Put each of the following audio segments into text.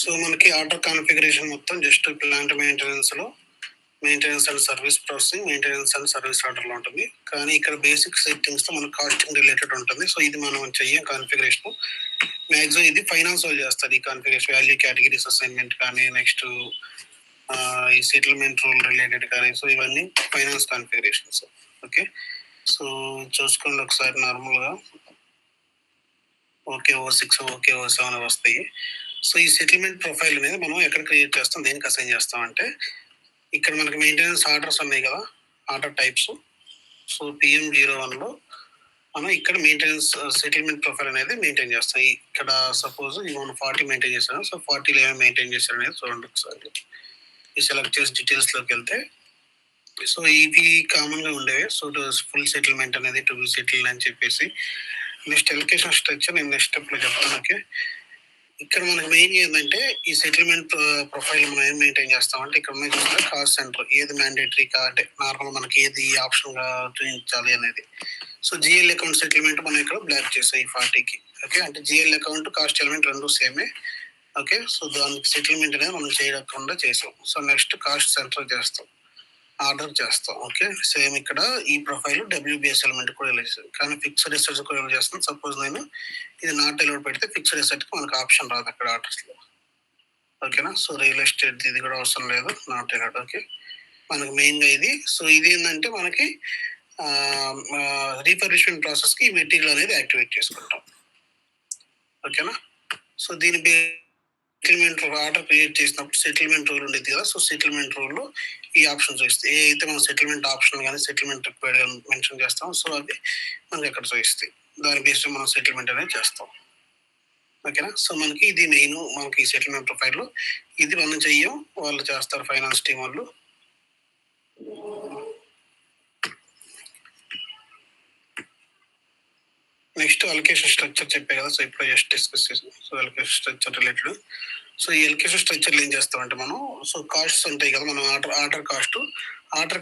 So మనకి order configuration మొత్తం just plant maintenance and service processing, maintenance and service ఆర్డర్లో ఉంటుంది. కానీ ఇక్కడ బేసిక్ సెట్టింగ్స్తో మనకు కాస్టింగ్ రిలేటెడ్ ఉంటుంది. సో ఇది మనం చెయ్యం కాన్ఫిగరేషన్. మ్యాక్సిమం ఇది ఫైనాన్స్ వాళ్ళు చేస్తారు ఈ కాన్ఫిగరేషన్, వాల్యూ కేటగిరీస్ అసైన్మెంట్ కానీ, నెక్స్ట్ ఈ సెటిల్మెంట్ రూల్ రిలేటెడ్ కానీ. సో ఇవన్నీ ఫైనాన్స్ కాన్ఫిగరేషన్స్. ఓకే, సో చూసుకోండి ఒకసారి. నార్మల్గా OKO6, OKO7 వస్తాయి. సో ఈ సెటిల్మెంట్ ప్రొఫైల్ అనేది మనం ఎక్కడ క్రియేట్ చేస్తాం, దేనికి అసైన్ చేస్తాం అంటే, ఇక్కడ మనకి మెయింటెనెన్స్ ఆర్డర్స్ ఉన్నాయి కదా, ఆర్డర్ టైప్స్. సో PM01లో మనం ఇక్కడ మెయింటెనెన్స్ సెటిల్మెంట్ ప్రొఫైల్ అనేది మెయింటైన్ చేస్తాం. ఇక్కడ సపోజ్ మనం 40 మెయింటైన్ చేస్తాను. సో 40లో ఏమైనా మెయింటైన్ చేశారు అనేది చూడండి ఒకసారి. ఈ సెలెక్ట్ చేసి డీటెయిల్స్లోకి వెళ్తే, సో ఇవి కామన్గా ఉండేవి. సో ఫుల్ సెటిల్మెంట్ అనేది టు బి సెటిల్ అని చెప్పేసి. నెక్స్ట్ ఎలొకేషన్ స్ట్రక్చర్ నేను నెక్స్ట్ స్టెప్లో చెప్తాను. ఓకే, ఇక్కడ మనకి మెయిన్ ఏంటంటే ఈ సెటిల్మెంట్ ప్రొఫైల్ మనం ఏం మెయింటైన్ చేస్తామంటే, ఇక్కడ ఉన్నాయి చూస్తే కాస్ట్ సెంటర్ ఏది మ్యాండేటరీ అంటే నార్మల్ మనకి ఏది ఆప్షన్గా చూపించాలి అనేది. సో జిఎల్ అకౌంట్ సెటిల్మెంట్ మనం ఇక్కడ బ్లాక్ చేసాం ఈ 40కి. ఓకే, అంటే జిఎల్ అకౌంట్ కాస్ట్ ఎలిమెంట్ రెండు సేమే. ఓకే, సో దానికి సెటిల్మెంట్ అనేది మనం చేయకుండా చేసాం. సో నెక్స్ట్ కాస్ట్ సెంటర్ చేస్తాం, ఆర్డర్ చేస్తాం. ఓకే, సేమ్ ఇక్కడ ఈ ప్రొఫైల్ WBS ఎలిమెంట్ కూడా వెళ్ళేది, కానీ ఫిక్స్డ్ ఎసెట్స్ కూడా ఎలా చేస్తాం. సపోజ్ నేను ఇది నాట్ ఎలౌడ్ పెడితే ఫిక్స్డ్ ఎసెట్కి మనకు ఆప్షన్ రాదు అక్కడ ఆర్డర్స్లో. ఓకేనా, సో రియల్ ఎస్టేట్ ఇది కూడా అవసరం లేదు, నాట్ ఎలౌడ్. ఓకే, మనకు మెయిన్గా ఇది. సో ఇది ఏంటంటే మనకి రీఫర్బిష్మెంట్ ప్రాసెస్కి ఈ మెటీరియల్ అనేది యాక్టివేట్ చేసుకుంటాం. ఓకేనా, సో దీని సెటిల్మెంట్ ఆర్డర్ క్రియేట్ చేసినప్పుడు సెటిల్మెంట్ రూల్ ఉండేది కదా. సో సెటిల్మెంట్ రూల్లో ఈ ఆప్షన్ చూపిస్తాయి. ఏ అయితే మనం సెటిల్మెంట్ ఆప్షన్ కానీ సెటిల్మెంట్ రిక్వైర్డ్ మెన్షన్ చేస్తాం, సో అది మనకి ఎక్కడ చూపిస్తాయి. దాని బేస్డ్ మనం సెటిల్మెంట్ అనేది చేస్తాం. ఓకేనా, సో మనకి ఇది మెయిన్. మనకి ఈ సెటిల్మెంట్ ప్రొఫైల్లో ఇది మనం చెయ్యం, వాళ్ళు చేస్తారు ఫైనాన్స్ టీం వాళ్ళు. నెక్స్ట్ అలొకేషన్ స్ట్రక్చర్ చెప్పే కదా. సో ఇప్పుడు జస్ట్ డిస్కస్ చేసాం. So allocation structure related. So ఈ అలొకేషన్ స్ట్రక్చర్లో ఏం చేస్తామంటే మనం, సో కాస్ట్స్ ఉంటాయి కదా, మనం ఆర్డర్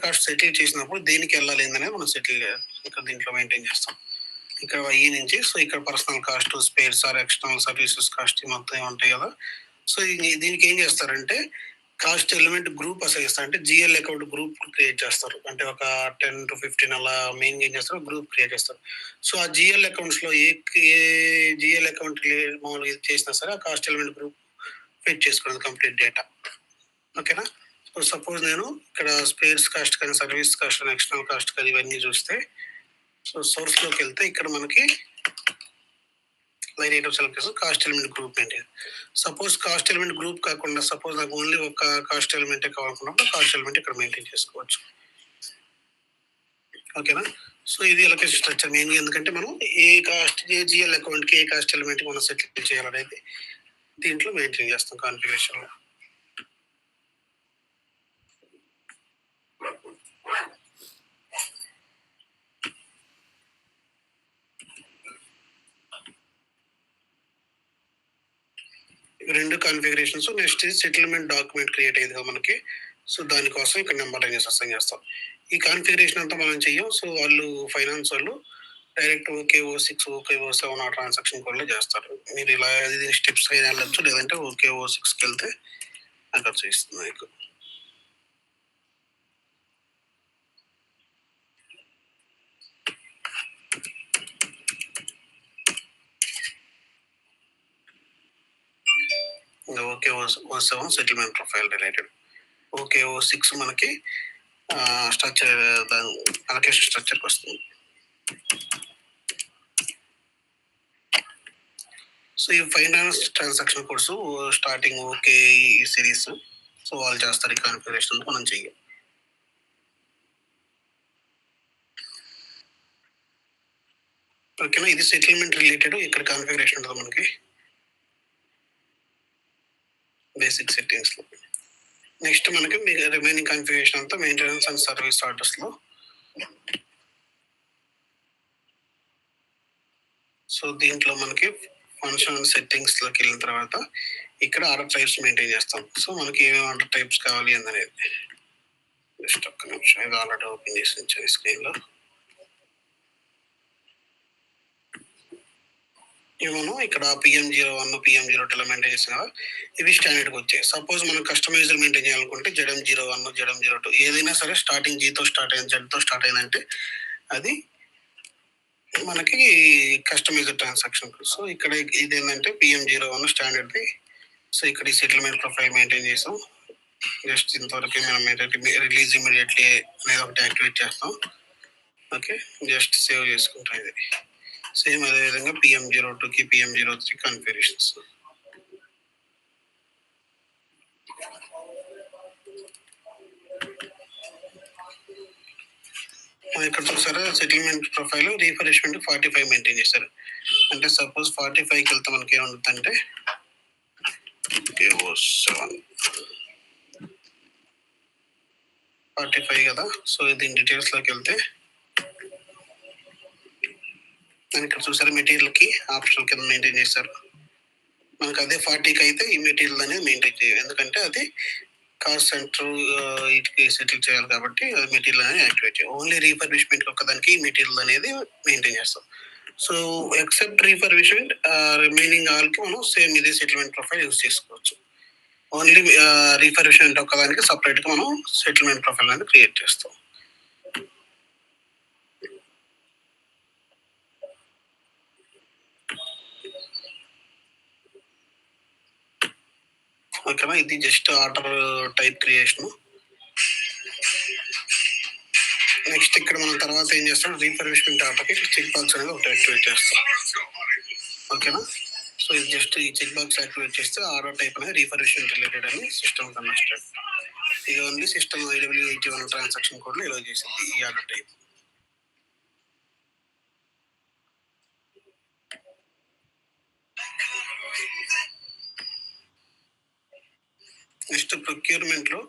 కాస్ట్ సెటిల్ చేసినప్పుడు దేనికి వెళ్ళాలి అనేది మనం సెటిల్ ఇక్కడ దీంట్లో మెయింటైన్ చేస్తాం. ఇక్కడ ఈ నుంచి సో ఇక్కడ personal cost, spares or external services cost మొత్తం ఉంటాయి కదా. సో దీనికి ఏం చేస్తారంటే కాస్ట్ ఎలిమెంట్ గ్రూప్ అసైన్ చేస్తారు. అంటే జిఎల్ అకౌంట్ గ్రూప్ క్రియేట్ చేస్తారు. అంటే ఒక 10 to 15 అలా మెయిన్ ఏం చేస్తారు, గ్రూప్ క్రియేట్ చేస్తారు. సో ఆ జిఎల్ అకౌంట్స్లో ఏ జిఎల్ అకౌంట్ మామూలుగా చేసినా సరే ఆ కాస్ట్ ఎలిమెంట్ గ్రూప్ ఫిట్ చేసుకోవడం కంప్లీట్ డేటా. ఓకేనా, సో సపోజ్ నేను ఇక్కడ స్పేర్స్ కాస్ట్ కానీ, సర్వీస్ కాస్ట్ కానీ, ఎక్స్టర్నల్ కాస్ట్ కానీ ఇవన్నీ చూస్తే, సో సోర్స్లోకి వెళ్తే ఇక్కడ మనకి లైన్ ఐటమ్ సెలెక్ట్ చేస్తాం, cost element group maintain. Suppose cost element group కాకుండా సపోజ్ నాకు ఓన్లీ ఒక కాస్ట్ ఎలిమెంటే కావాలనుకున్నప్పుడు కాస్ట్ ఎలిమెంట్ ఇక్కడ మెయింటైన్ చేసుకోవచ్చు. ఓకేనా, సో ఇది అలొకేషన్ స్ట్రక్చర్ మెయిన్గా. ఎందుకంటే మనం ఏ జిఎల్ అకౌంట్కి ఏ కాస్ట్ ఎలిమెంట్కి మనం సెటిల్ చేయాలనేది దీంట్లో మెయింటైన్ చేస్తాం కాన్ఫిగరేషన్లో. రెండు configurations. Next settlement document create అయ్యింది కదా మనకి. సో దానికోసం ఇక్కడ నెంబర్ అనేసి అసైన్ చేస్తాం. ఈ కాన్ఫిగరేషన్ అంతా మనం చెయ్యం. సో వాళ్ళు ఫైనాన్స్ వాళ్ళు డైరెక్ట్ OKO6, OKO7 ఆ ట్రాన్సాక్షన్ కోడ్లో చేస్తారు. మీరు ఇలా ఇది స్టెప్స్ అయినా వెళ్ళచ్చు, లేదంటే OKO6కి వెళ్తే అక్కడ చూపిస్తుంది మీకు. OKO7 settlement profile related. OKO6 మనకి స్ట్రక్చర్ అలొకేషన్ స్ట్రక్చర్కి వస్తుంది. సో ఈ finance transaction codes starting okay ఈ సిరీస్. సో వాళ్ళు చేస్తారు ఈ కాన్ఫిగరేషన్, మనం చెయ్యం. ఓకేనా, ఇది సెటిల్మెంట్ రిలేటెడ్. ఇక్కడ కాన్ఫిగరేషన్ ఉంటుంది మనకి బేసిక్ సెట్టింగ్స్లో. నెక్స్ట్ మనకి రిమైనింగ్ కాన్ఫిగరేషన్ అంతా మెయింటెనెన్స్ అండ్ సర్వీస్ ఆర్డర్స్లో. సో దీంట్లో మనకి ఫంక్షన్ సెట్టింగ్స్లోకి వెళ్ళిన తర్వాత ఇక్కడ ఆర్డర్ టైప్స్ మెయింటైన్ చేస్తాం. సో మనకి ఏమేమి ఆర్డర్ టైప్స్ కావాలి అనేది జస్ట్ ఒక్క నిమిషం, ఇది ఆల్రెడీ ఓపెన్ చేసి ఉంచాను స్క్రీన్లో. ఇవి మనం ఇక్కడ PM01, PM02 ఇలా మెయింటైన్ చేస్తాం కదా, ఇవి స్టాండర్డ్‌గా వచ్చాయి. సపోజ్ మనం కస్టమైజ్డ్ మెయింటైన్ చేయాలనుకుంటే ZM01, ZM02 ఏదైనా సరే స్టార్టింగ్ జీతో స్టార్ట్ అయింది, జెడ్‌తో స్టార్ట్ అయిందంటే అది మనకి కస్టమైజ్డ్ ట్రాన్సాక్షన్. సో ఇక్కడ ఇదేంటంటే PM01 స్టాండర్డ్‌ది. సో ఇక్కడ ఈ సెటిల్మెంట్ ప్రొఫైల్ మెయింటైన్ చేసాం. జస్ట్ ఇంతవరకు మనం ఏంటంటే రిలీజ్ ఇమీడియట్లీ అనేది ఒకటి యాక్టివేట్ చేస్తాం. ఓకే, జస్ట్ సేవ్ చేసుకుంటాం ఇది. సేమ్ అదేవిధంగా PM02కి PM03 కాన్ఫిగరేషన్స్. ఇక్కడ చూసారా సెటిల్మెంట్ ప్రొఫైల్ రీఫ్రెష్మెంట్ 45 మెయింటైన్ చేశారు. అంటే సపోజ్ 45కి వెళ్తే మనకి ఏముంటుందంటే 45 కదా. సో దీని డీటెయిల్స్లోకి వెళ్తే ఇక్కడ చూసారా మెటీరియల్కి ఆప్షనల్ కింద మెయింటైన్ చేశారు. మనకు అదే 40కి అయితే ఈ మెటీరియల్ అనేది మెయింటైన్ చేయాలి, ఎందుకంటే అది కాస్ట్ సెంటర్ వీటికి సెటిల్ చేయాలి కాబట్టి అది మెటీరియల్ అనేది యాక్టివేట్ చేయాలి. ఓన్లీ రీఫర్బిష్మెంట్ ఒక్కదానికి మెటీరియల్ అనేది మెయింటైన్ చేస్తాం. సో ఎక్సెప్ట్ రీఫర్బిష్మెంట్ రిమైనింగ్ ఆల్కి మనం సేమ్ ఇదే సెటిల్మెంట్ ప్రొఫైల్ యూజ్ చేసుకోవచ్చు. ఓన్లీ రీఫర్బిష్మెంట్ ఒక్కదానికి సపరేట్గా మనం సెటిల్మెంట్ ప్రొఫైల్ అనేది క్రియేట్ చేస్తాం. ఓకేనా, ఇది just order type creation. Next ఇక్కడ మనం తర్వాత ఏం చేస్తాం, రీఫర్బిష్మెంట్ ఆర్డర్కి చెక్ బాక్స్ అనేది ఒకటి యాక్టివేట్ చేస్తాం. ఓకేనా, సో ఇది జస్ట్ ఈ చెక్ బాక్స్ యాక్టివేట్ చేస్తే ఆర్డర్ టైప్ అనేది రీఫర్బిష్మెంట్ రిలేటెడ్ అని సిస్టమ్ కనెక్టెడ్. ఇది ఓన్లీ సిస్టమ్ IW81 ట్రాన్సాక్షన్ కోడ్లో ఇలా చేసింది ఈ ఆర్డర్ టైప్. నెక్స్ట్ ప్రొక్యూర్మెంట్లో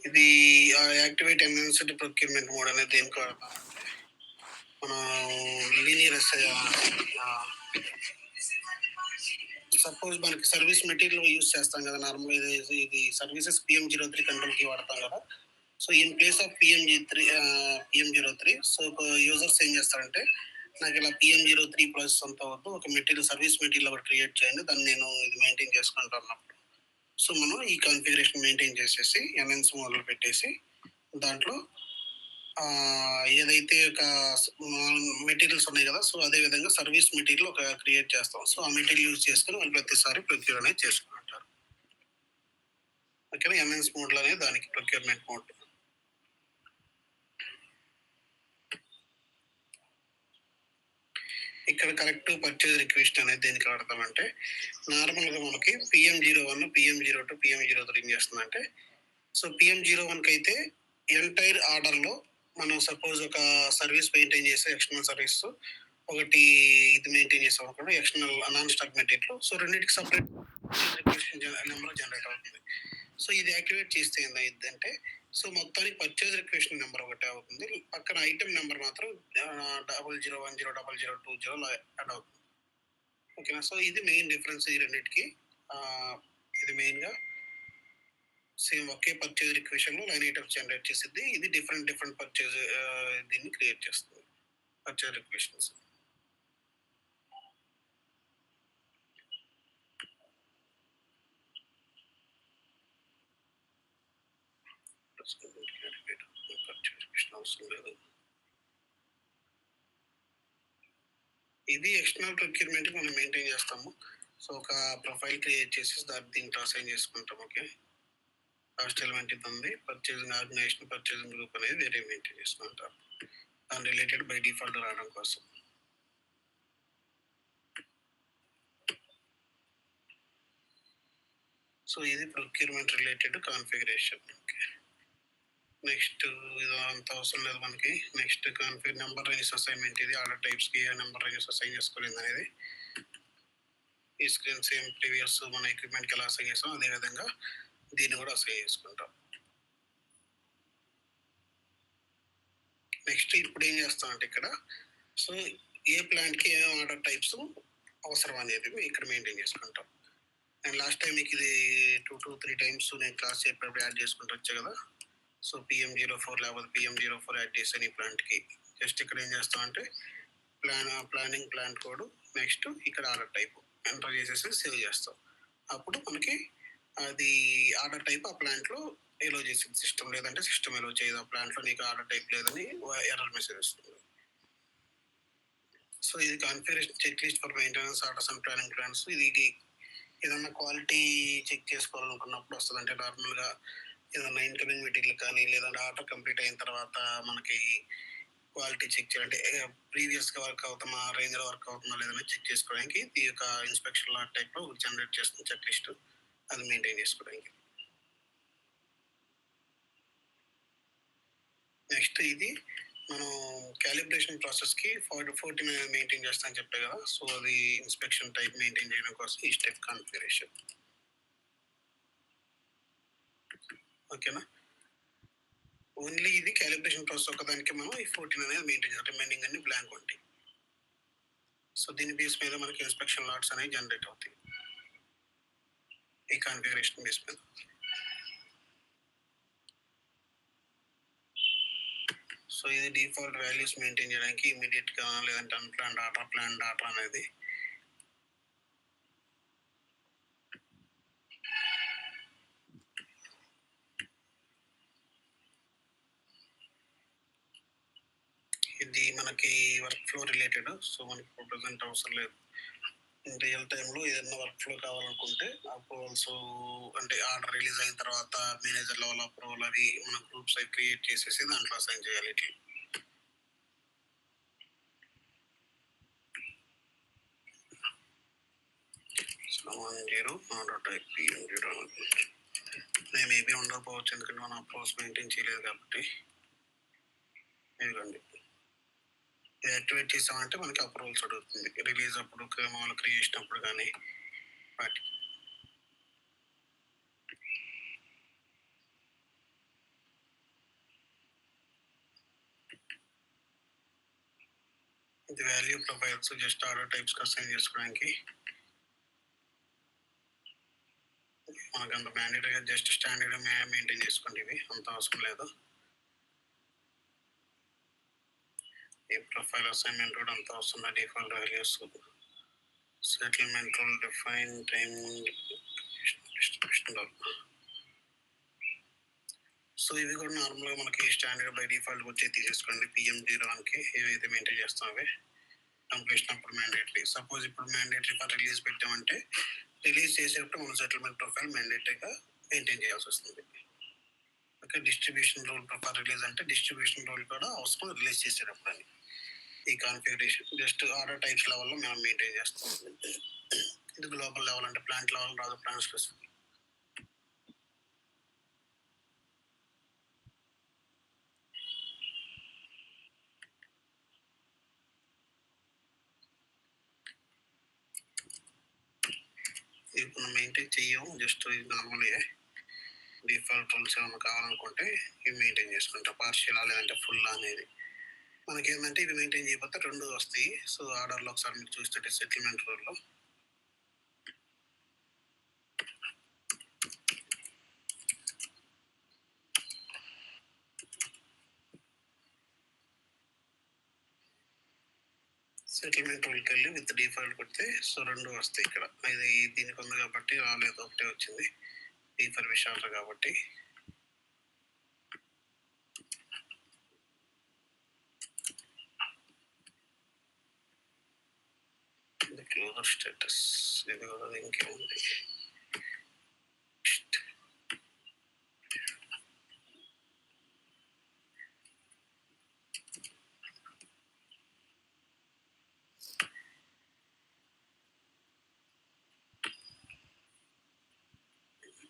ఇది యాక్టివేట్ ఎన్హాన్స్డ్ ప్రొక్యూర్మెంట్ మోడ్ అనేది దేనికి వాడతాం, మనం లీనియర్ సపోజ్ మనకి సర్వీస్ మెటీరియల్ యూజ్ చేస్తాం కదా నార్మల్గా, ఇది సర్వీసెస్ PM03 కంట్రోల్కి వాడతాం కదా. So in place of PM03 so users ఏం చేస్తారంటే నాకు ఇలా PM03 ప్లస్ అంత వద్దు, ఒక మెటీరియల్ సర్వీస్ మెటీరియల్ ఒకటి క్రియేట్ చేయండి, దాన్ని నేను ఇది మెయింటైన్ చేసుకుంటాను అన్నప్పుడు. సో మనం ఈ కాన్ఫిగరేషన్ మెయింటైన్ చేసేసి ఎన్ఎన్స్ మొదలు పెట్టేసి దాంట్లో ఏదైతే ఒక మెటీరియల్స్ ఉన్నాయి కదా, సో అదే విధంగా సర్వీస్ మెటీరియల్ ఒక క్రియేట్ చేస్తాం. సో ఆ మెటీరియల్ యూజ్ చేసుకుని వాళ్ళు ప్రతిసారి ప్రొక్యూర్ అనేది చేసుకుంటారు. ఓకేనా, ఎన్ఎన్స్ మోడ్లో అనేది దానికి ప్రొక్యూర్మెంట్ మోడ్. ఇక్కడ కరెక్ట్ పర్చేజ్ రిక్వెస్ట్ అనేది దేనికి వాడతామంటే నార్మల్గా మనకి PM01, PM02, PM03 ఏం చేస్తుందంటే, సో PM01కి అయితే ఎంటైర్ ఆర్డర్లో మనం సపోజ్ ఒక సర్వీస్ మెయింటైన్ చేసే ఎక్స్టర్నల్ సర్వీస్ ఒకటి ఇది మెయింటైన్ చేసాం అనుకోండి, external non stock material. So రెండింటికి సపరేట్ నెంబర్ జనరేట్ అవుతుంది. సో ఇది యాక్టివేట్ చేస్తే ఏమైందంటే, సో మొత్తానికి పర్చేజ్ రిక్వెస్ట్ నెంబర్ ఒకటే అవుతుంది, పక్కన ఐటమ్ నెంబర్ మాత్రం 00100020 యాడ్ అవుతుంది. ఓకేనా, సో ఇది మెయిన్ డిఫరెన్స్ ఈ రెండింటికి. ఇది మెయిన్గా సేమ్ ఒకే పర్చేజ్ రిక్వెషన్లో లైన్ ఐటమ్స్ జనరేట్ చేసిద్ది, ఇది డిఫరెంట్ పర్చేజ్ దీన్ని క్రియేట్ చేస్తుంది పర్చేజ్ రిక్వెషన్స్. అవసరం లేదు, ఇది ఎక్స్టర్నల్ ప్రొక్యూర్మెంట్ మనం మెయింటైన్ చేస్తాము. సో ఒక ప్రొఫైల్ క్రియేట్ చేసి దీంట్లో అసైన్ చేసుకుంటాం. ఓకే, కాస్ట్ ఎలిమెంట్ ఇది ఉంది, పర్చేజింగ్ ఆర్గనైజేషన్ పర్చేజింగ్ గ్రూప్ అనేది వేరే మెయింటైన్ చేసుకుంటాం దాని రిలేటెడ్ బై డిఫాల్ట్ రావడం కోసం. సో ఇది procurement related configuration. Okay, next ఇది అంత అవసరం లేదు మనకి. Next configure number ranges assignment, ఇది ఆర్డర్ టైప్స్కి ఏ నెంబర్ రేంజెస్ అసైన్ చేసుకోలేదు అనేది ఈ స్క్రీన్ సేమ్ ప్రీవియస్ మన ఎక్విప్మెంట్కి ఎలా అసైన్ చేస్తాం అదేవిధంగా దీన్ని కూడా అసైన్ చేసుకుంటాం. నెక్స్ట్ ఇప్పుడు ఏం చేస్తామంటే ఇక్కడ సో ఏ ప్లాంట్కి ఏ ఆర్డర్ టైప్స్ అవసరం అనేది ఇక్కడ మెయింటైన్ చేసుకుంటాం. అండ్ లాస్ట్ టైం మీకు ఇది 2 to 3 times నేను క్లాస్ చెప్పేటప్పుడు యాడ్ చేసుకుంటూ వచ్చా కదా. సో PM04 లేకపోతే PM04 యాడ్ చేసాను ఈ ప్లాంట్కి. జస్ట్ ఇక్కడ ఏం చేస్తామంటే ప్లానింగ్ ప్లాన్ కోడ్, నెక్స్ట్ ఇక్కడ ఆర్డర్ టైప్ ఎంటర్ చేసేసి సేవ్ చేస్తాం. అప్పుడు మనకి అది ఆర్డర్ టైప్ ఆ ప్లాంట్లో ఎలో చేసింది సిస్టమ్, లేదంటే సిస్టమ్ ఎలో చేయదు. ఆ ప్లాంట్లో నీకు ఆర్డర్ టైప్ లేదని ఎర్రర్ మెసేజ్ వస్తుంది. సో ఇది configuration check list for maintenance orders and planning plans. ఇది ఏదన్నా క్వాలిటీ చెక్ చేసుకోవాలనుకున్నప్పుడు వస్తుంది. అంటే నార్మల్గా ఏదన్నా ఇన్కమింగ్ మెటీరియల్ కానీ, లేదంటే ఆర్డర్ కంప్లీట్ అయిన తర్వాత మనకి క్వాలిటీ చెక్ చేయాలంటే ప్రీవియస్గా వర్క్ అవుతున్నా రేంజ్లో వర్క్ అవుతుందా లేదని చెక్ చేసుకోవడానికి ఈ యొక్క ఇన్స్పెక్షన్ లాట్ టైప్లో జనరేట్ చేస్తుంది చెక్ లిస్ట్. అది మెయింటైన్ చేసుకోవడానికి. నెక్స్ట్ ఇది మనం క్యాలిబ్రేషన్ ప్రాసెస్కి 14 మెయింటైన్ చేస్తామని చెప్పే కదా. సో అది ఇన్స్పెక్షన్ టైప్ మెయింటైన్ చేయడం కోసం ఈ స్టెప్ కాన్ఫిగరేషన్. ఓకేనా. ఓన్లీ ఇది క్యాలిబ్రేషన్ ప్రాసెస్ ఒకదానికి మనం ఈ 14 అనేది మెయింటైన్ చేయాలి, రిమైనింగ్ అన్ని బ్లాంక్ ఉంటాయి. సో దీని బేస్ మీద మనకి ఇన్స్పెక్షన్ లాట్స్ అనేవి జనరేట్ అవుతాయి ఈ కాన్ఫిగరేషన్ బేస్ మీద. సో ఇది డిఫాల్ట్ వాల్యూస్ మెయింటైన్ చేయడానికి ఇమీడియట్గా, లేదంటే అన్ప్లాన్ డాటా, ప్లాన్ డాటా అనేది ఇది మనకి వర్క్ ఫ్లో రిలేటెడ్. సో మనకి ప్రజెంట్ అవసరం లేదు. రియల్ టైంలో ఏదైనా వర్క్ ఫ్లో కావాలనుకుంటే అప్రూవల్స్, అంటే ఆర్డర్ రిలీజ్ అయిన తర్వాత మేనేజర్ లెవెల్ అప్రూవల్ అవి మన గ్రూప్స్ అవి క్రియేట్ చేసేసి దాంట్లో అసైన్ చేయాలి. ఇట్లా మేబీ ఉండకపోవచ్చు, ఎందుకంటే మనం అప్రోచ్ మెయింటైన్ చేయలేదు కాబట్టి. ఇదిగోండి, యాక్టివేట్ చేసామంటే మనకి అప్రూవల్స్ అడుగుతుంది రిలీజ్ అప్పుడు, మామూలు క్రియేషన్ అప్పుడు కానీ వాటికి. ఇది value profiles just order types assign చేసుకోవడానికి. మనకు అంత మ్యాండేటరీగా జస్ట్ స్టాండర్డ్ మెయింటైన్ చేసుకోండి, ఇవి అంత అవసరం లేదు. ఈ ప్రొఫైల్ అసైన్మెంట్ కూడా అంత అవసరం లేదు. Default values, settlement rule, define time distribution. So ఇవి కూడా నార్మల్గా మనకి స్టాండర్డ్ బై డిఫాల్ట్ వచ్చే తీసేసుకోండి. PM01కి ఏవైతే మెయింటైన్ చేస్తాం అవి కంప్లీషన్ అప్పుడు మ్యాండేటరీ. సపోజ్ ఇప్పుడు మ్యాండేటరీ ఫర్ రిలీజ్ పెట్టామంటే రిలీజ్ చేసేటప్పుడు మన సెటిల్మెంట్ ప్రొఫైల్ మ్యాండేటరీగా మెయింటైన్ చేయాల్సి వస్తుంది. Okay. Distribution rule for release అంటే డిస్ట్రిబ్యూషన్ రూల్ కూడా అవసరం రిలీజ్ చేసేటప్పుడు అని. ఈ కాన్ఫిగరేషన్ జస్ట్ ఆర్డర్ టైప్స్ లెవెల్లో మనం మెయింటైన్ చేస్తాం. ఇది గ్లోబల్ లెవెల్, అంటే ప్లాంట్ లెవెల్ రాదు, ప్లాంట్ స్పెసిఫిక్. ఇప్పుడు మెయింటైన్ చెయ్యం, జస్ట్ ఇది నార్మల్గా డిఫాల్ట్ రూల్స్ ఏమైనా కావాలనుకుంటే ఇవి మెయింటైన్ చేసుకుంటాం, పార్షియల్ లేదంటే ఫుల్ అనేది. మనకి ఏంటంటే ఇవి మెయింటైన్ చేయకపోతే రెండు వస్తాయి. సో ఆర్డర్లో ఒకసారి మీరు చూస్తుంటే సెటిల్మెంట్ రూల్లో సెటిల్మెంట్ రూల్కి వెళ్ళి విత్ డిఫాల్ట్ కొడితే సో రెండు వస్తాయి ఇక్కడ. ఇది దీనికి ఉంది కాబట్టి రాలేదు, ఒకటే వచ్చింది డిఫర్ విషయాలు కాబట్టి. క్లోజర్ స్టేటస్ ఇది కూడా ఇంకేముంది.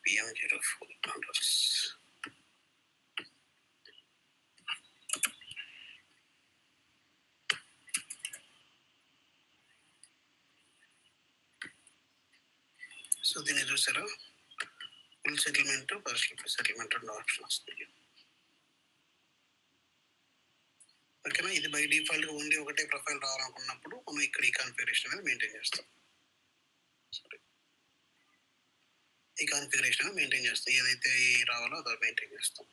PM04 orders. సో దీన్ని చూసారా, ఫుల్ సెటిల్మెంట్, పార్షియల్ సెటిల్మెంట్ రెండు ఆప్షన్ వస్తుంది. ఓకేనా. ఇది బై డిఫాల్ట్ గా ఓన్లీ ఒకటే ప్రొఫైల్ రావాలనుకున్నప్పుడు మనం ఇక్కడ ఈ కాన్ఫిగరేషన్ అనేది మెయింటైన్ చేస్తాం. ఈ కాన్ఫిగరేషన్ మెయింటైన్ చేస్తాం, ఏదైతే రావాలో అదో మెయింటైన్ చేస్తాం.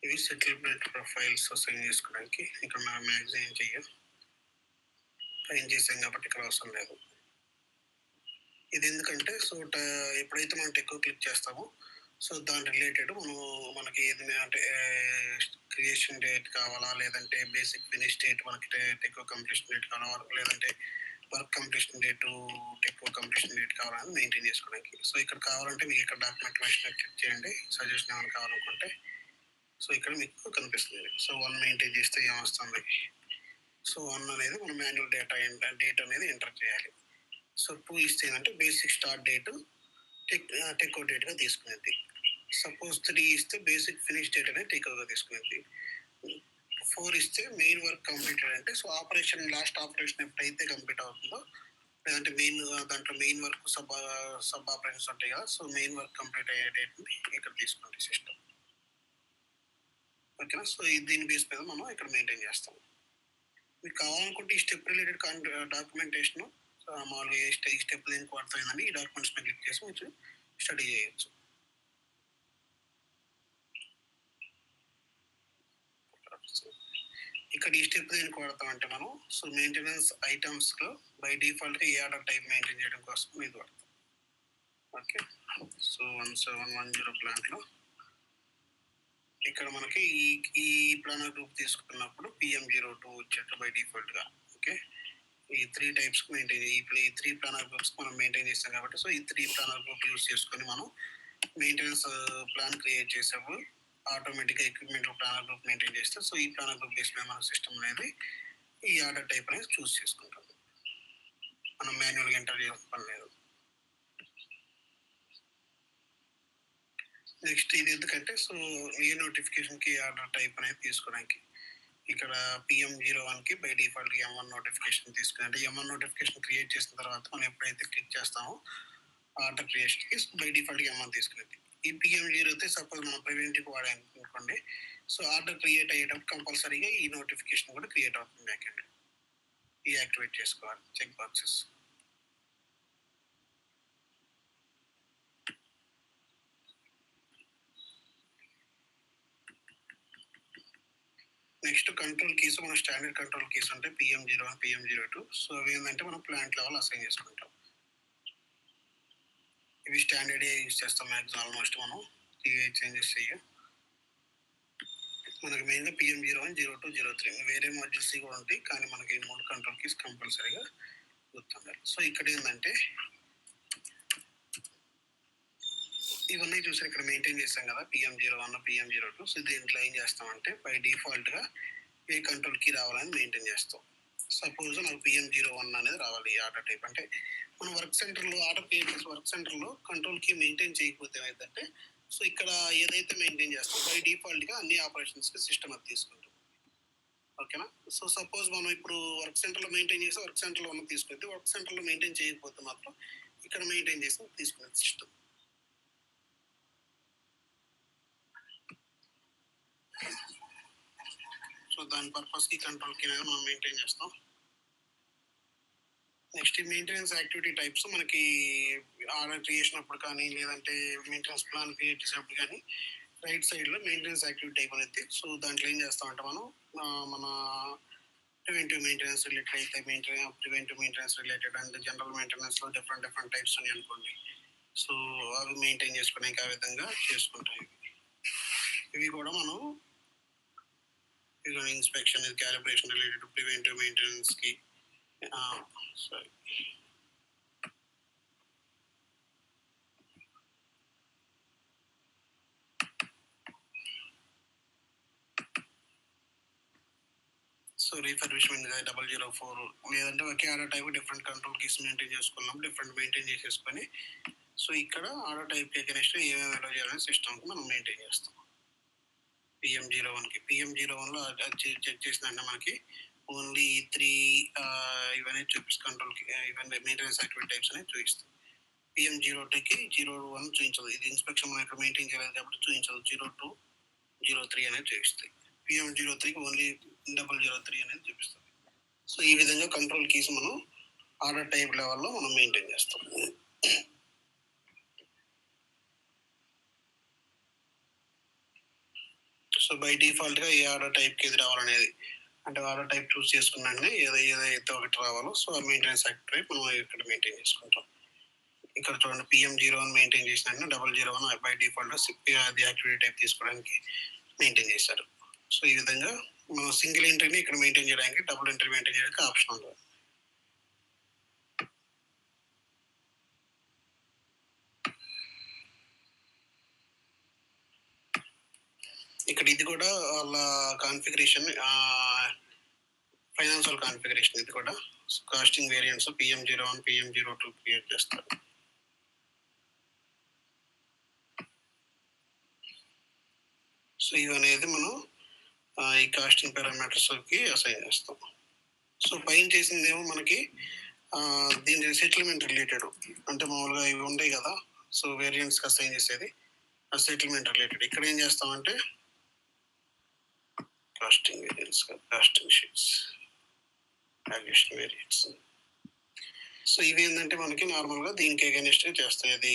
ఇవి సెటిల్మెంట్ ప్రొఫైల్స్ అసైన్ చేసుకోవడానికి. ఇక్కడ మనం మ్యాక్సిమం ఏం చెయ్యం, పైన చేసాం కాబట్టి ఇక్కడ అవసరం లేదు. ఇది ఎందుకంటే సో ఎప్పుడైతే మనం ఎక్కువ క్లిక్ చేస్తామో సో దాని రిలేటెడ్ మనకి ఏదైనా అంటే క్రియేషన్ డేట్ కావాలా, లేదంటే బేసిక్ ఫినిష్ డేట్ మనకి ఎక్కువ కంప్లీషన్ డేట్ కావాలా, లేదంటే వర్క్ కంప్లీషన్ డేట్ ఎక్కువ కంప్లీషన్ డేట్ కావాలని మెయింటైన్ చేసుకోవడానికి. సో ఇక్కడ కావాలంటే మీకు ఇక్కడ డాక్యుమెంట్ క్లిక్ చేయండి, సజెషన్ ఏమైనా కావాలనుకుంటే. సో ఇక్కడ మీకు కనిపిస్తుంది. సో 1 మెయింటైన్ చేస్తే ఏమొస్తుంది, సో 1 అనేది మనం మాన్యువల్ డేట్ అనేది ఎంటర్ చేయాలి. సో 2 ఇస్తే ఏంటంటే basic start date take out డేట్గా తీసుకునేది. సపోజ్ 3 ఇస్తే బేసిక్ ఫినిష్ డేట్ అనేది టేక్ అవుట్గా తీసుకునేది. 4 ఇస్తే మెయిన్ వర్క్ కంప్లీటెడ్ అంటే సో ఆపరేషన్ లాస్ట్ ఆపరేషన్ ఎప్పుడైతే కంప్లీట్ అవుతుందో, లేదంటే దాంట్లో మెయిన్ వర్క్ సబ్ ఆపరేషన్స్ ఉంటాయి కదా, సో మెయిన్ వర్క్ కంప్లీట్ అయ్యే డేట్ని ఇక్కడ తీసుకోండి సిస్టమ్. ఓకేనా. సో దీని బేస్ మీద మనం ఇక్కడ మెయింటైన్ చేస్తాం. మీకు కావాలనుకుంటే ఈ స్టెప్ రిలేటెడ్ డాక్యుమెంటేషన్ మామూలుగా ఈ స్టెప్ దేనికి వాడుతుందని ఈ డాక్యుమెంట్స్ మీద క్లిక్ చేసి మీరు స్టడీ చేయొచ్చు. ఇక్కడ ఈ స్టెప్ దేనికి వాడతామంటే మనం సో మెయింటెనెన్స్ ఐటమ్స్లో బై డిఫాల్ట్గా ఏ ఆర్డర్ టైప్ మెయింటైన్ చేయడం కోసం ఇది వాడతాం. ఓకే. సో 1710 ప్లాంట్లో ఇక్కడ మనకి ఈ ప్లానర్ గ్రూప్ తీసుకున్నప్పుడు PM02 వచ్చేట్టు బై డిఫాల్ట్గా. ఓకే. ఈ 3 టైప్స్ మెయింటైన్ ఈ 3 ప్లానర్ గ్రూప్స్ మనం మెయింటైన్ చేస్తాం కాబట్టి సో ఈ 3 ప్లానర్ గ్రూప్ యూస్ చేసుకొని మనం మెయింటెనెన్స్ ప్లాన్ క్రియేట్ చేసేప్పుడు ఆటోమేటిక్గా ఎక్విప్మెంట్ ప్లానర్ గ్రూప్ మెయింటైన్ చేస్తే సో ఈ ప్లానర్ గ్రూప్ బేస్ మీద మన సిస్టమ్ అనేది ఈ ఆర్డర్ టైప్ అనేది చూస్ చేసుకుంటాం. మనం మాన్యువల్గా ఎంటర్ చేయాల్సిన పని లేదు. నెక్స్ట్ ఇది ఎందుకంటే సో ఏ నోటిఫికేషన్కి ఆర్డర్ టైప్ అనేది తీసుకోవడానికి ఇక్కడ PM01కి బై డిఫాల్ట్ M1 నోటిఫికేషన్ తీసుకుని అంటే M1 నోటిఫికేషన్ క్రియేట్ చేసిన తర్వాత మనం ఎప్పుడైతే క్లిక్ చేస్తామో ఆర్డర్ క్రియేషన్కి బై డిఫాల్ట్ M1 తీసుకునేది. ఈ PM0 అయితే సపోజ్ మనం ప్రివెంటివ్ వాడాలనుకోండి, సో ఆర్డర్ క్రియేట్ అయ్యేటప్పుడు కంపల్సరీగా ఈ నోటిఫికేషన్ కూడా క్రియేట్ అవుతుంది బ్యాక్ ఎండ్. ఈ యాక్టివేట్ చేసుకోవాలి check boxes. Next control keys, మన స్టాండర్డ్ కంట్రోల్ కీస్ అంటే PM01, PM02. సో అవి ఏంటంటే మనం ప్లాంట్ లెవెల్ అసైన్ చేసుకుంటాం. ఇవి స్టాండర్డ్ యూజ్ చేస్తాం మ్యాక్సిమం ఆల్మోస్ట్ మనం ఇవి చేంజెస్ చెయ్యం. మనకి మెయిన్గా PM01, 02, 03 వేరే మాడ్యూల్స్ కూడా ఉంటాయి, కానీ మనకి 3 కంట్రోల్ కీస్ కంపల్సరీగా గుర్తుండాలి. సో ఇక్కడ ఏంటంటే ఇవన్నీ చూసి ఇక్కడ మెయింటైన్ చేస్తాం కదా PM01, PM02. సో దీంట్లో ఏం చేస్తామంటే బై డిఫాల్ట్గా ఏ కంట్రోల్ కీ రావాలని మెయింటైన్ చేస్తాం. సపోజ్ నాకు PM01 అనేది రావాలి ఈ ఆర్డర్ టైప్ అంటే మనం వర్క్ సెంటర్లో ఆర్డర్ క్రియేట్ చేసి వర్క్ సెంటర్లో కంట్రోల్ కీ మెయింటైన్ చేయకపోతే ఏమైందంటే సో ఇక్కడ ఏదైతే మెయింటైన్ చేస్తాం బై డిఫాల్ట్గా అన్ని ఆపరేషన్స్కి సిస్టమ్ అది తీసుకుంటాం. ఓకేనా. సో సపోజ్ మనం ఇప్పుడు వర్క్ సెంటర్లో మెయింటైన్ చేసి వర్క్ సెంటర్లో ఉన్న తీసుకుంటే వర్క్ సెంటర్లో మెయింటైన్ చేయకపోతే మాత్రం ఇక్కడ మెయింటైన్ చేసి తీసుకునేది సిస్టమ్. సో దాని పర్పస్కి కంట్రోల్ కీ అనేది మనం మెయింటైన్ చేస్తాం. నెక్స్ట్ మెయింటెనెన్స్ యాక్టివిటీ టైప్స్ మనకి ఆర్డర్ క్రియేషన్ అప్పుడు కానీ లేదంటే మెయింటెనెన్స్ ప్లాన్ క్రియేట్ చేసినప్పుడు కానీ రైట్ సైడ్లో మెయింటెనెన్స్ యాక్టివిటీ టైప్ అనేది. సో దాంట్లో ఏం చేస్తామంటే మనం మన ప్రివెంటివ్ మెయింటెనెన్స్ రిలేటెడ్ అయితే preventive maintenance related and general మెయింటెనెన్స్లో డిఫరెంట్ టైప్స్ అని అనుకోండి. సో అవి మెయింటైన్ చేసుకోవడానికి ఆ విధంగా చేసుకుంటాం. ఇవి కూడా మనం ఇన్స్పెక్షన్ క్యాలిబ్రేషన్ రిలేటెడ్ ప్రివెంటివ్ మెయింటెనెన్స్కి sorry. సో రీఫర్బిష్మెంట్ 004 లేదంటే ఒకే order type different control keys maintain చేసుకున్నాం, డిఫరెంట్ మెయింటైన్ చేసేసుకొని సో ఇక్కడ ఆర్డర్ టైప్ అగైనెస్ట్ ఏమేమి అలౌ చేయాలని సిస్టమ్కి మనం మెయింటైన్ చేస్తాం. PM01కి PM01లో చెక్ చేసినట్టే మనకి ఓన్లీ 3 ఇవన్నీ చూపిస్తుంది కంట్రోల్ ఇవన్నీ మెయింటెనెన్స్ యాక్టివిటీ టైప్స్ అనేది చూపిస్తుంది. PM02కి 01 చూపించదు, ఇది ఇన్స్పెక్షన్ మనం ఇక్కడ మెయింటైన్ చేయలేదు కాబట్టి చూపించదు. 02, 03 అనేది చూపిస్తాయి. PM03కి ఓన్లీ 003 అనేది చూపిస్తుంది. సో ఈ విధంగా కంట్రోల్ కీస్ మనం ఆర్డర్ టైప్ లెవెల్లో మనం మెయింటైన్ చేస్తాం. సో బై డిఫాల్ట్గా ఏ ఆర్డర్ టైప్కి ఏది రావాలనేది, అంటే ఆర్డర్ టైప్ చూస్ చేసుకున్నానే ఏదైతే ఒకటి రావాలో సో ఆ మెయింటెనెన్స్ యాక్టివ్ మనం ఇక్కడ మెయింటైన్ చేసుకుంటాం. ఇక్కడ చూడండి PM01 మెయింటైన్ చేసిన 001 బై డిఫాల్ట్ అది యాక్టివిటీ టైప్ తీసుకోవడానికి మెయింటైన్ చేశారు. సో ఈ విధంగా మనం సింగిల్ ఎంట్రీని ఇక్కడ మెయింటైన్ చేయడానికి, డబుల్ ఎంట్రీ మెయింటైన్ చేయడానికి ఆప్షన్ ఉంది. ఇక్కడ ఇది కూడా వాళ్ళ కాన్ఫిగరేషన్, ఫైనాన్షియల్ కాన్ఫిగరేషన్ ఇది కూడా costing variance PM01 PM02 create చేస్తారు. సో ఇవనేది మనం ఈ కాస్టింగ్ పారామీటర్స్కి అసైన్ చేస్తాం. సో పైన చేసిందేమో మనకి దీని సెటిల్మెంట్ రిలేటెడ్, అంటే మామూలుగా ఇవి ఉంటాయి కదా, సో వేరియన్స్కి అసైన్ చేసేది ఆ సెటిల్మెంట్ రిలేటెడ్. ఇక్కడ ఏం చేస్తామంటే costing variance, costing sheets, valuation variance. So ఇవి ఏంటంటే మనకి నార్మల్గా దీనికి అగైనెస్ట్ చేస్తాయి. అది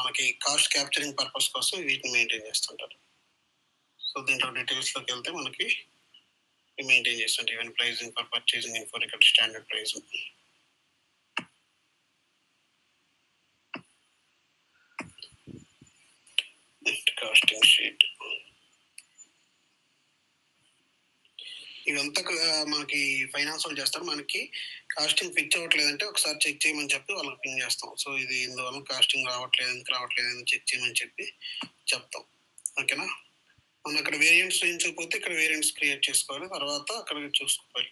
మనకి కాస్ట్ క్యాప్చరింగ్ పర్పస్ కోసం వీటిని మెయింటైన్ చేస్తుంటారు. సో దీంట్లో డీటెయిల్స్లోకి వెళ్తే మనకి మెయింటైన్ చేస్తుంటే even pricing for purchasing info, ఇక్కడ స్టాండర్డ్ ప్రైస్, కాస్టింగ్ షీట్, ఇవంతా మనకి ఫైనాన్స్ వాళ్ళు చేస్తారు. మనకి కాస్టింగ్ ఫిక్స్ అవ్వట్లేదంటే ఒకసారి చెక్ చేయమని చెప్పి వాళ్ళకి పింగ్ చేస్తాం. సో ఇది ఇందువల్ల కాస్టింగ్ రావట్లేదు, ఎందుకు రావట్లేదు అని చెక్ చేయమని చెప్పి చెప్తాం. ఓకేనా, మనం అక్కడ వేరియంట్స్ చూపించకపోతే ఇక్కడ వేరియంట్స్ క్రియేట్ చేసుకోవాలి, తర్వాత అక్కడ చూసుకోవాలి.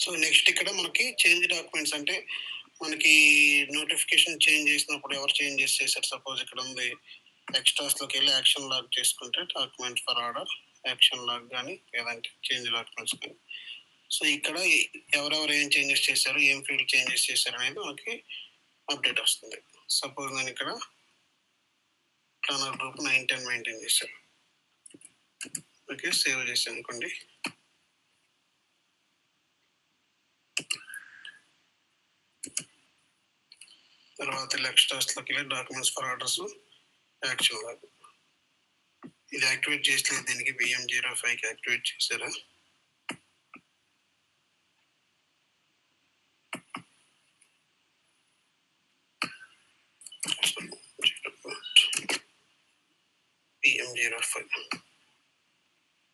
సో నెక్స్ట్ ఇక్కడ మనకి చేంజ్ డాక్యుమెంట్స్, అంటే మనకి నోటిఫికేషన్ చేంజ్ చేసినప్పుడు ఎవరు చేంజెస్ చేశారు, సపోజ్ ఇక్కడ ఉంది ఎక్స్ట్రాస్లోకి వెళ్ళి యాక్షన్ లాగ్ చేసుకుంటే document for order action log కానీ లేదంటే చేంజ్ డాక్యుమెంట్స్ కానీ, సో ఇక్కడ ఎవరెవరు ఏం చేంజెస్ చేశారు, ఏం ఫీల్డ్ చేంజెస్ చేశారు అనేది మనకి అప్డేట్ వస్తుంది. సపోజ్ నేను ఇక్కడ ప్లానర్ గ్రూప్ 910 మెయింటైన్ చేశాను. ఓకే, సేవ్ చేశాను అనుకోండి. తర్వాత ఎక్స్ట్రాస్లోకి వెళ్ళి documents for orders action log, ఇది యాక్టివేట్ చేసలేదు, దీనికి PM05కి యాక్టివేట్ చేశారా. PM05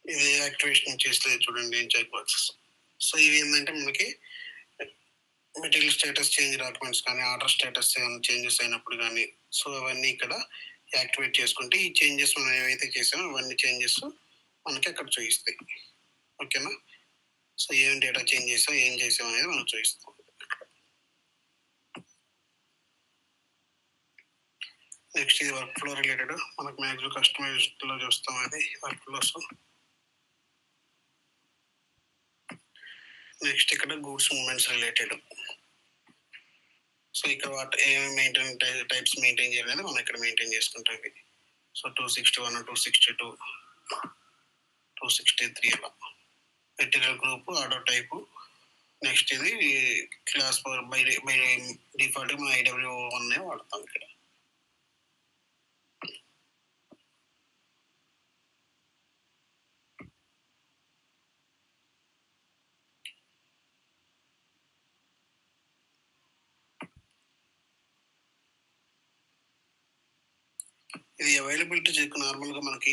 ఇది యాక్టివేషన్ చేసలేదు చూడండి చెక్ బాక్సెస్. సో ఇవి ఏంటంటే మనకి మెటీరియల్ స్టేటస్ చేంజ్ డాక్యుమెంట్స్ కానీ ఆర్డర్ స్టేటస్ చేంజెస్ అయినప్పుడు కానీ, సో అవన్నీ ఇక్కడ యాక్టివేట్ చేసుకుంటే ఈ చేంజెస్ మనం ఏవైతే చేసామో అవన్నీ చేంజెస్ మనకి అక్కడ చూపిస్తాయి. ఓకేనా, సో ఏం డేటా చేంజ్ చేసాం ఏం చేసాం అనేది మనం చూపిస్తాం. నెక్స్ట్ ఇది వర్క్ ఫ్లో రిలేటెడ్, మనకు మ్యాక్సిమం కస్టమైజ్లో చూస్తాం అది వర్క్ ఫ్లోస్. నెక్స్ట్ ఇక్కడ గూడ్స్ మూవ్మెంట్స్ రిలేటెడ్, సో ఇక్కడ వాటి ఏమేమి మెయింటైన్ టైప్స్ మెయింటైన్ చేయాలనేది మనం ఇక్కడ మెయింటైన్ చేసుకుంటాం. సో 261, 262, 263 అలా material group, order type. Next ఇది క్లాస్ బై డిఫాల్ట్ మనం IW1 వాడతాం ఇక్కడ. ఇది అవైలబిలిటీ చెక్, నార్మల్గా మనకి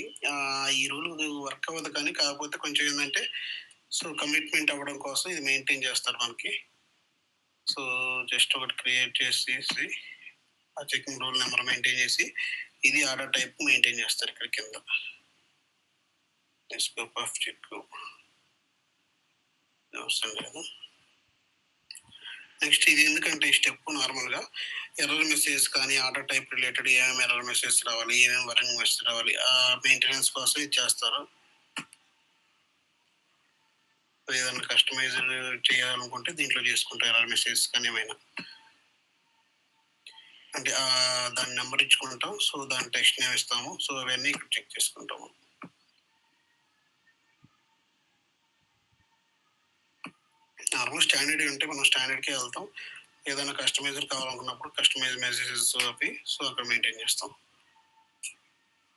ఈ రూల్ వర్క్ అవ్వదు కానీ కాకపోతే కొంచెం ఏంటంటే సో కమిట్మెంట్ అవ్వడం కోసం ఇది మెయింటైన్ చేస్తారు మనకి. సో జస్ట్ ఒకటి క్రియేట్ చేసేసి ఆ చెకింగ్ రూల్ నెంబర్ మెయింటైన్ చేసి ఇది ఆర్డర్ టైప్ మెయింటైన్ చేస్తారు ఇక్కడ కింద. స్కోప్ ఆఫ్ చెక్ అవసరం లేదు. నెక్స్ట్ ఇది ఎందుకంటే ఈ స్టెప్ నార్మల్గా ఎర్రర్ మెసేజ్ కానీ ఆర్డర్ టైప్ రిలేటెడ్ ఏమేమి ఎర్రర్ మెసేజ్ రావాలి, ఏమేమి వార్నింగ్ మెసేజ్ రావాలి ఆ మెయింటెనెన్స్ కోసం ఇది చేస్తారు. ఏదైనా కస్టమైజ్ చేయాలనుకుంటే దీంట్లో చేసుకుంటారు ఎర్రర్ మెసేజ్ కానీ ఏమైనా, అంటే దాని నెంబర్ ఇచ్చుకుంటాం, సో దాని టెక్స్ట్ నేమ్ ఇస్తాము, సో అవన్నీ ఇక్కడ చెక్ చేసుకుంటాము. నార్మల్ స్టాండర్డ్ ఉంటే మనం స్టాండర్డ్కే వెళ్తాం, ఏదైనా కస్టమైజర్ కావాలనుకున్నప్పుడు కస్టమైజ్ మెసేజెస్ అవి సో అక్కడ మెయింటైన్ చేస్తాం.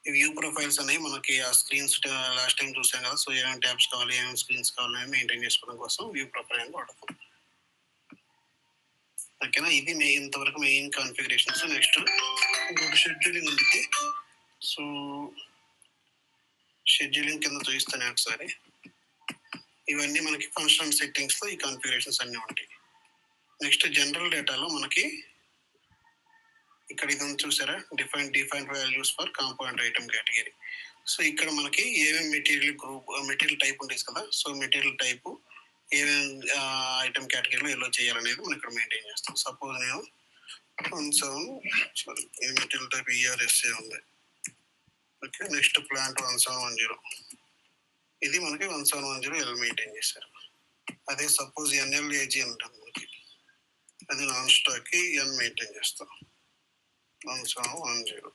వ్యూ ప్రొఫైల్స్ అనేవి మనకి ఆ స్క్రీన్స్ లాస్ట్ టైం చూసాం కదా, సో ఏమేమి ట్యాబ్స్ కావాలి, ఏమేమి స్క్రీన్స్ కావాలని మెయింటైన్ చేసుకోవడం కోసం వ్యూ ప్రొఫైల్ అని వాడతాం. ఓకేనా, ఇది ఇంతవరకు మెయిన్ కాన్ఫిగరేషన్స్. నెక్స్ట్ ఇంకోటి షెడ్యూలింగ్ ఉంది. సో షెడ్యూలింగ్ కింద చూపిస్తాను ఒకసారి. ఇవన్నీ మనకి ఫంక్షన్ సెట్టింగ్స్లో ఈ కాన్ఫిగరేషన్స్ అన్నీ ఉంటాయి. నెక్స్ట్ జనరల్ డేటాలో మనకి ఇక్కడ ఇదంతా చూసారా, define values for component item category. So ఇక్కడ మనకి ఏమేమి మెటీరియల్ టైప్ ఉంటుంది కదా, సో మెటీరియల్ టైపు ఏమేమి ఐటమ్ కేటగిరీలో ఎలా చేయాలనేది మనం ఇక్కడ మెయింటైన్ చేస్తాం. సపోజ్ నేను 17 ఈ మెటీరియల్ టైప్ ఈఆర్ఎస్ఏ ఉంది. ఓకే, నెక్స్ట్ ప్లాంట్ 1710, ఇది మనకి 1710 మెయింటైన్ చేశారు. అదే సపోజ్ ఎన్ఎల్ఏజీ ఉంటుంది మనకి, అది నాన్ స్టాక్కి ఎన్ మెయింటైన్ చేస్తాం. 1710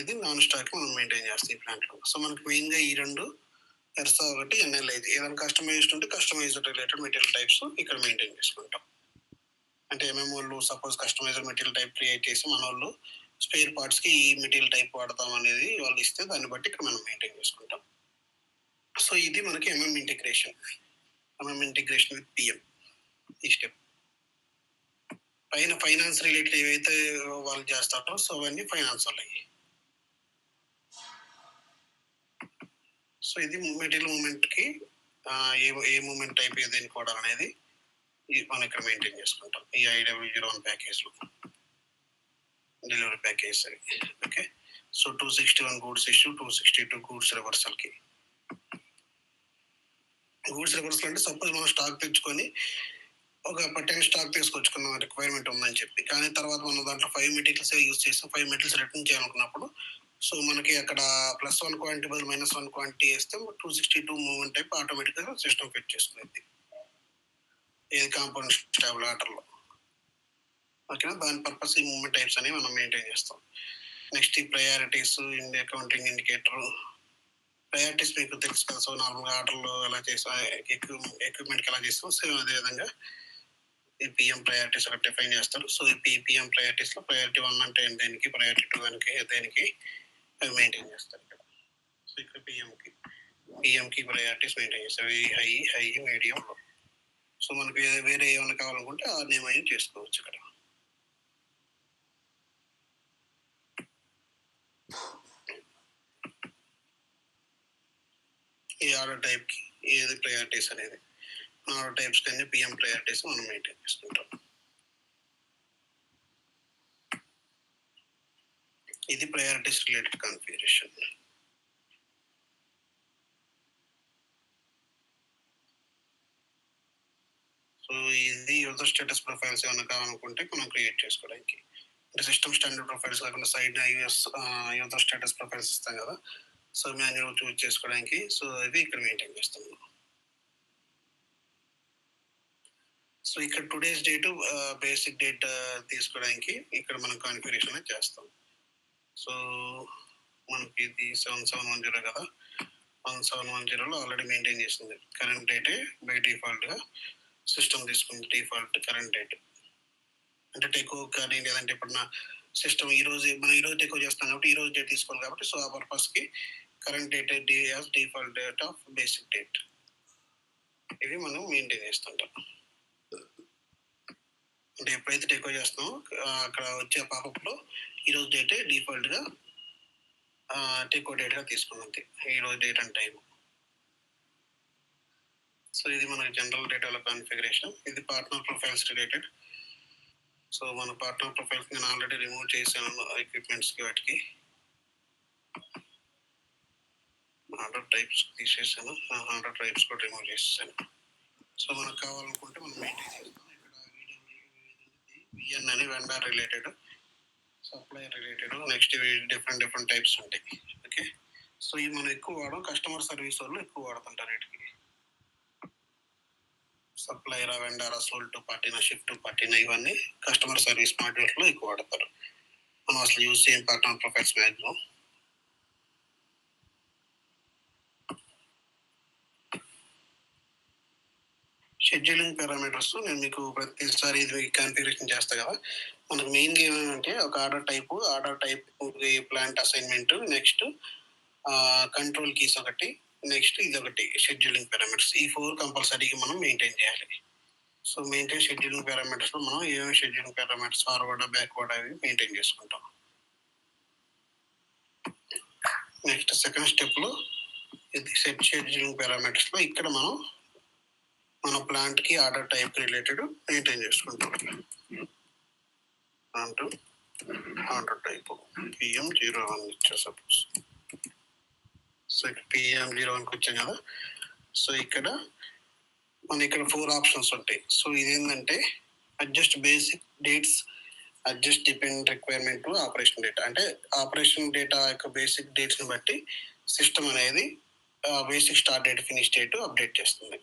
ఇది నాన్ స్టాక్ మనం మెయింటైన్ చేస్తాం ఈ ప్లాంట్లో. సో మనకి మెయిన్గా ఈ రెండు ఎర్సా ఒకటి ఎన్ఎల్ఐజీ. ఏదైనా కస్టమైజ్డ్ ఉంటే కస్టమైజ్డ్ రిలేటెడ్ మెటీరియల్ టైప్స్ ఇక్కడ మెయింటైన్ చేసుకుంటాం. అంటే ఏమేమి వాళ్ళు suppose customised material type create చేసి మన వాళ్ళు స్పేర్ పార్ట్స్కి ఈ మెటీరియల్ టైప్ వాడతాం అనేది వాళ్ళు ఇస్తే దాన్ని బట్టి ఇక్కడ మనం మెయింటైన్ చేసుకుంటాం. సో ఇది మనకి ఇంటిగ్రేషన్ విత్ పిఎం ఈ స్టెప్. పైన ఫైనాన్స్ రిలేటెడ్ ఏవైతే వాళ్ళు చేస్తారో సో అవన్నీ ఫైనాన్స్ వాళ్ళకి. సో ఇది మెటీరియల్ మూమెంట్కి ఏ మూమెంట్ టైప్ ఏది ఎన్నుకోవడం అనేది మనం ఇక్కడ మెయింటైన్ చేసుకుంటాం ఈ IW01 ప్యాకేజ్లో, డెలివరీ ప్యాకేజ్ అది. Okay, so 261 goods issue, 262 goods రివర్సల్కి. గూడ్స్ రివర్సల్ అంటే సపోజ్ మనం స్టాక్ తెచ్చుకొని ఒక 10 స్టాక్ తీసుకొచ్చుకున్నాం రిక్వైర్మెంట్ ఉందని చెప్పి, కానీ తర్వాత మనం దాంట్లో 5 మెటీరియల్స్ యూజ్ చేస్తాం. 5 మెటీరియల్స్ రిటర్న్ చేయాలనుకున్నప్పుడు సో మనకి అక్కడ +1 క్వాంటిటీ బదులు -1 క్వాంటిటీ వేస్తే 262 మూవ్మెంట్ టైప్ ఆటోమేటిక్గా సిస్టమ్ ఫిట్ చేసుకునేది ఏది కాంపౌండ్ స్టాబుల్ ఆర్డర్లో. ఓకేనా, దాని పర్పస్ ఈ మూవ్మెంట్ టైప్స్ అనేవి మనం మెయింటైన్ చేస్తాం. నెక్స్ట్ ఈ ప్రయారిటీస్, అకౌంటింగ్ ఇండికేటర్. ప్రయారిటీస్ మీకు తెలుసు కదా, సో నార్మల్గా ఆర్డర్లో ఎలా చేస్తాం, ఎక్విప్మెంట్కి ఎలా చేస్తాం, సేమ్ అదేవిధంగా ఈ పిఎం ప్రయారిటీస్ అక్కడ డిఫైన్ చేస్తారు. సో ఈ పిఎం ప్రయారిటీస్లో ప్రయారిటీ 1 అంటే దేనికి, ప్రయారిటీ 2 దేనికి అవి మెయింటైన్ చేస్తారు ఇక్కడ. సో ఇక్కడ పిఎంకి ప్రయారిటీస్ మెయింటైన్ చేస్తారు, హై మీడియం లో. సో మనకి వేరే ఏమైనా కావాలనుకుంటే ఆ నేమ్ అయినా చేసుకోవచ్చు ఇక్కడ. ఈ ఆర్డర్ టైప్కి ఏది ప్రయారిటీస్ అనేది, ఆర్డర్ టైప్స్ కానీ పిఎం ప్రయారిటీస్ మనం మెయింటైన్ చేసుకుంటాం. ఇది ప్రయారిటీస్ రిలేటెడ్ కాన్ఫిగరేషన్. సో ఇది యూజర్ స్టేటస్ ప్రొఫైల్స్ ఏమైనా కావాలనుకుంటే మనం క్రియేట్ చేసుకోవడానికి, అంటే సిస్టమ్ స్టాండర్డ్ ప్రొఫైల్స్ కాకుండా సైడ్ యూజర్ స్టేటస్ ప్రొఫైల్స్ ఇస్తాం కదా, సో మాన్యువల్ చూస్ చేసుకోవడానికి. సో ఇది ఇక్కడ మెయింటైన్ చేస్తాం. సో ఇక్కడ టుడేస్ డేట్ బేసిక్ డేట్ తీసుకోవడానికి ఇక్కడ మనం కాన్ఫిగరేషన్ చేస్తాం. సో మనకి ఇది 7710 కదా, 1710లో ఆల్రెడీ మెయింటైన్ చేసింది. కరెంట్ డేటే బై డిఫాల్ట్గా సిస్టమ్ తీసుకుంది, డిఫాల్ట్ కరెంట్ డేట్. అంటే టెకో కానీ లేదంటే ఇప్పుడు నా సిస్టమ్ మనం ఈరోజు టెకో చేస్తాం కాబట్టి ఈరోజు డేట్ తీసుకోవాలి కాబట్టి, సో ఆ పర్పస్కి current date default date of basic date ఇవి మనం మెయింటైన్ చేస్తుంటాం. అంటే ఎప్పుడైతే టెకో చేస్తామో అక్కడ వచ్చే పాపప్లో ఈరోజు డేటే డిఫాల్ట్గా టెకో డేట్గా తీసుకున్నది, ఈరోజు డేట్ అండ్ టైం. సో ఇది మనకి జనరల్ డేటాలో కాన్ఫిగరేషన్. ఇది పార్ట్నర్ ప్రొఫైల్స్ రిలేటెడ్. సో మన పార్ట్నర్ ప్రొఫైల్స్ నేను ఆల్రెడీ రిమూవ్ చేశాను ఎక్విప్మెంట్స్కి, వాటికి ఆర్డర్ టైప్స్ తీసేసాను, ఆర్డర్ టైప్స్ కూడా రిమూవ్ చేసేసాను. సో మనకు కావాలనుకుంటే మనం మెయింటైన్ చేస్తాం. ఇక్కడ విఎన్ అని vendor related, supplier related, next different types ఉంటాయి. ఓకే, సో ఇవి మనం ఎక్కువ వాడడం, కస్టమర్ సర్వీస్ వాళ్ళు ఎక్కువ వాడుతుంటారు వీటికి. సప్లయర్, వెండర్, సోల్ టు పార్టీనా, షిఫ్ట్ టు పార్టీనా, ఇవన్నీ కస్టమర్ సర్వీస్ మాడ్యూల్స్లో ఎక్కువ వాడతారు. మనం అసలు యూజ్ చేయం partner profiles maximum. Scheduling parameters నేను మీకు ప్రతిసారి ఇది కాన్ఫిగరేషన్ చేస్తా కదా. మనకు మెయిన్గా ఏమంటే ఒక order type plant assignment, next control keys ఒకటి, నెక్స్ట్ ఇది ఒకటి షెడ్యూలింగ్ పారామీటర్స్. ఈ 4 కంపల్సరీగా మనం మెయింటైన్ చేయాలి. సో మెయింటైన్ షెడ్యూలింగ్ పారామీటర్స్లో మనం ఏమేమి షెడ్యూలింగ్ పారామీటర్స్ ఫార్వర్డ్ బ్యాక్వర్డ్ అవి మెయింటైన్ చేసుకుంటాం. నెక్స్ట్ సెకండ్ స్టెప్లో ఇది సెట్ షెడ్యూలింగ్ పారామీటర్స్లో ఇక్కడ మనం మన ప్లాంట్కి ఆర్డర్ టైప్ రిలేటెడ్ మెయింటైన్ చేసుకుంటాం. అంటూ ఆర్డర్ టైప్ PM01 ఇచ్చా సపోజ్. సో ఇక్కడ PM01కి వచ్చాం కదా. సో ఇక్కడ మన ఇక్కడ 4 ఆప్షన్స్ ఉంటాయి. సో ఇదేంటంటే adjust basic dates, adjust dependent requirement, operation data. అంటే ఆపరేషన్ డేటా యొక్క బేసిక్ డేట్స్ని బట్టి సిస్టమ్ అనేది basic start date, finish date update చేస్తుంది.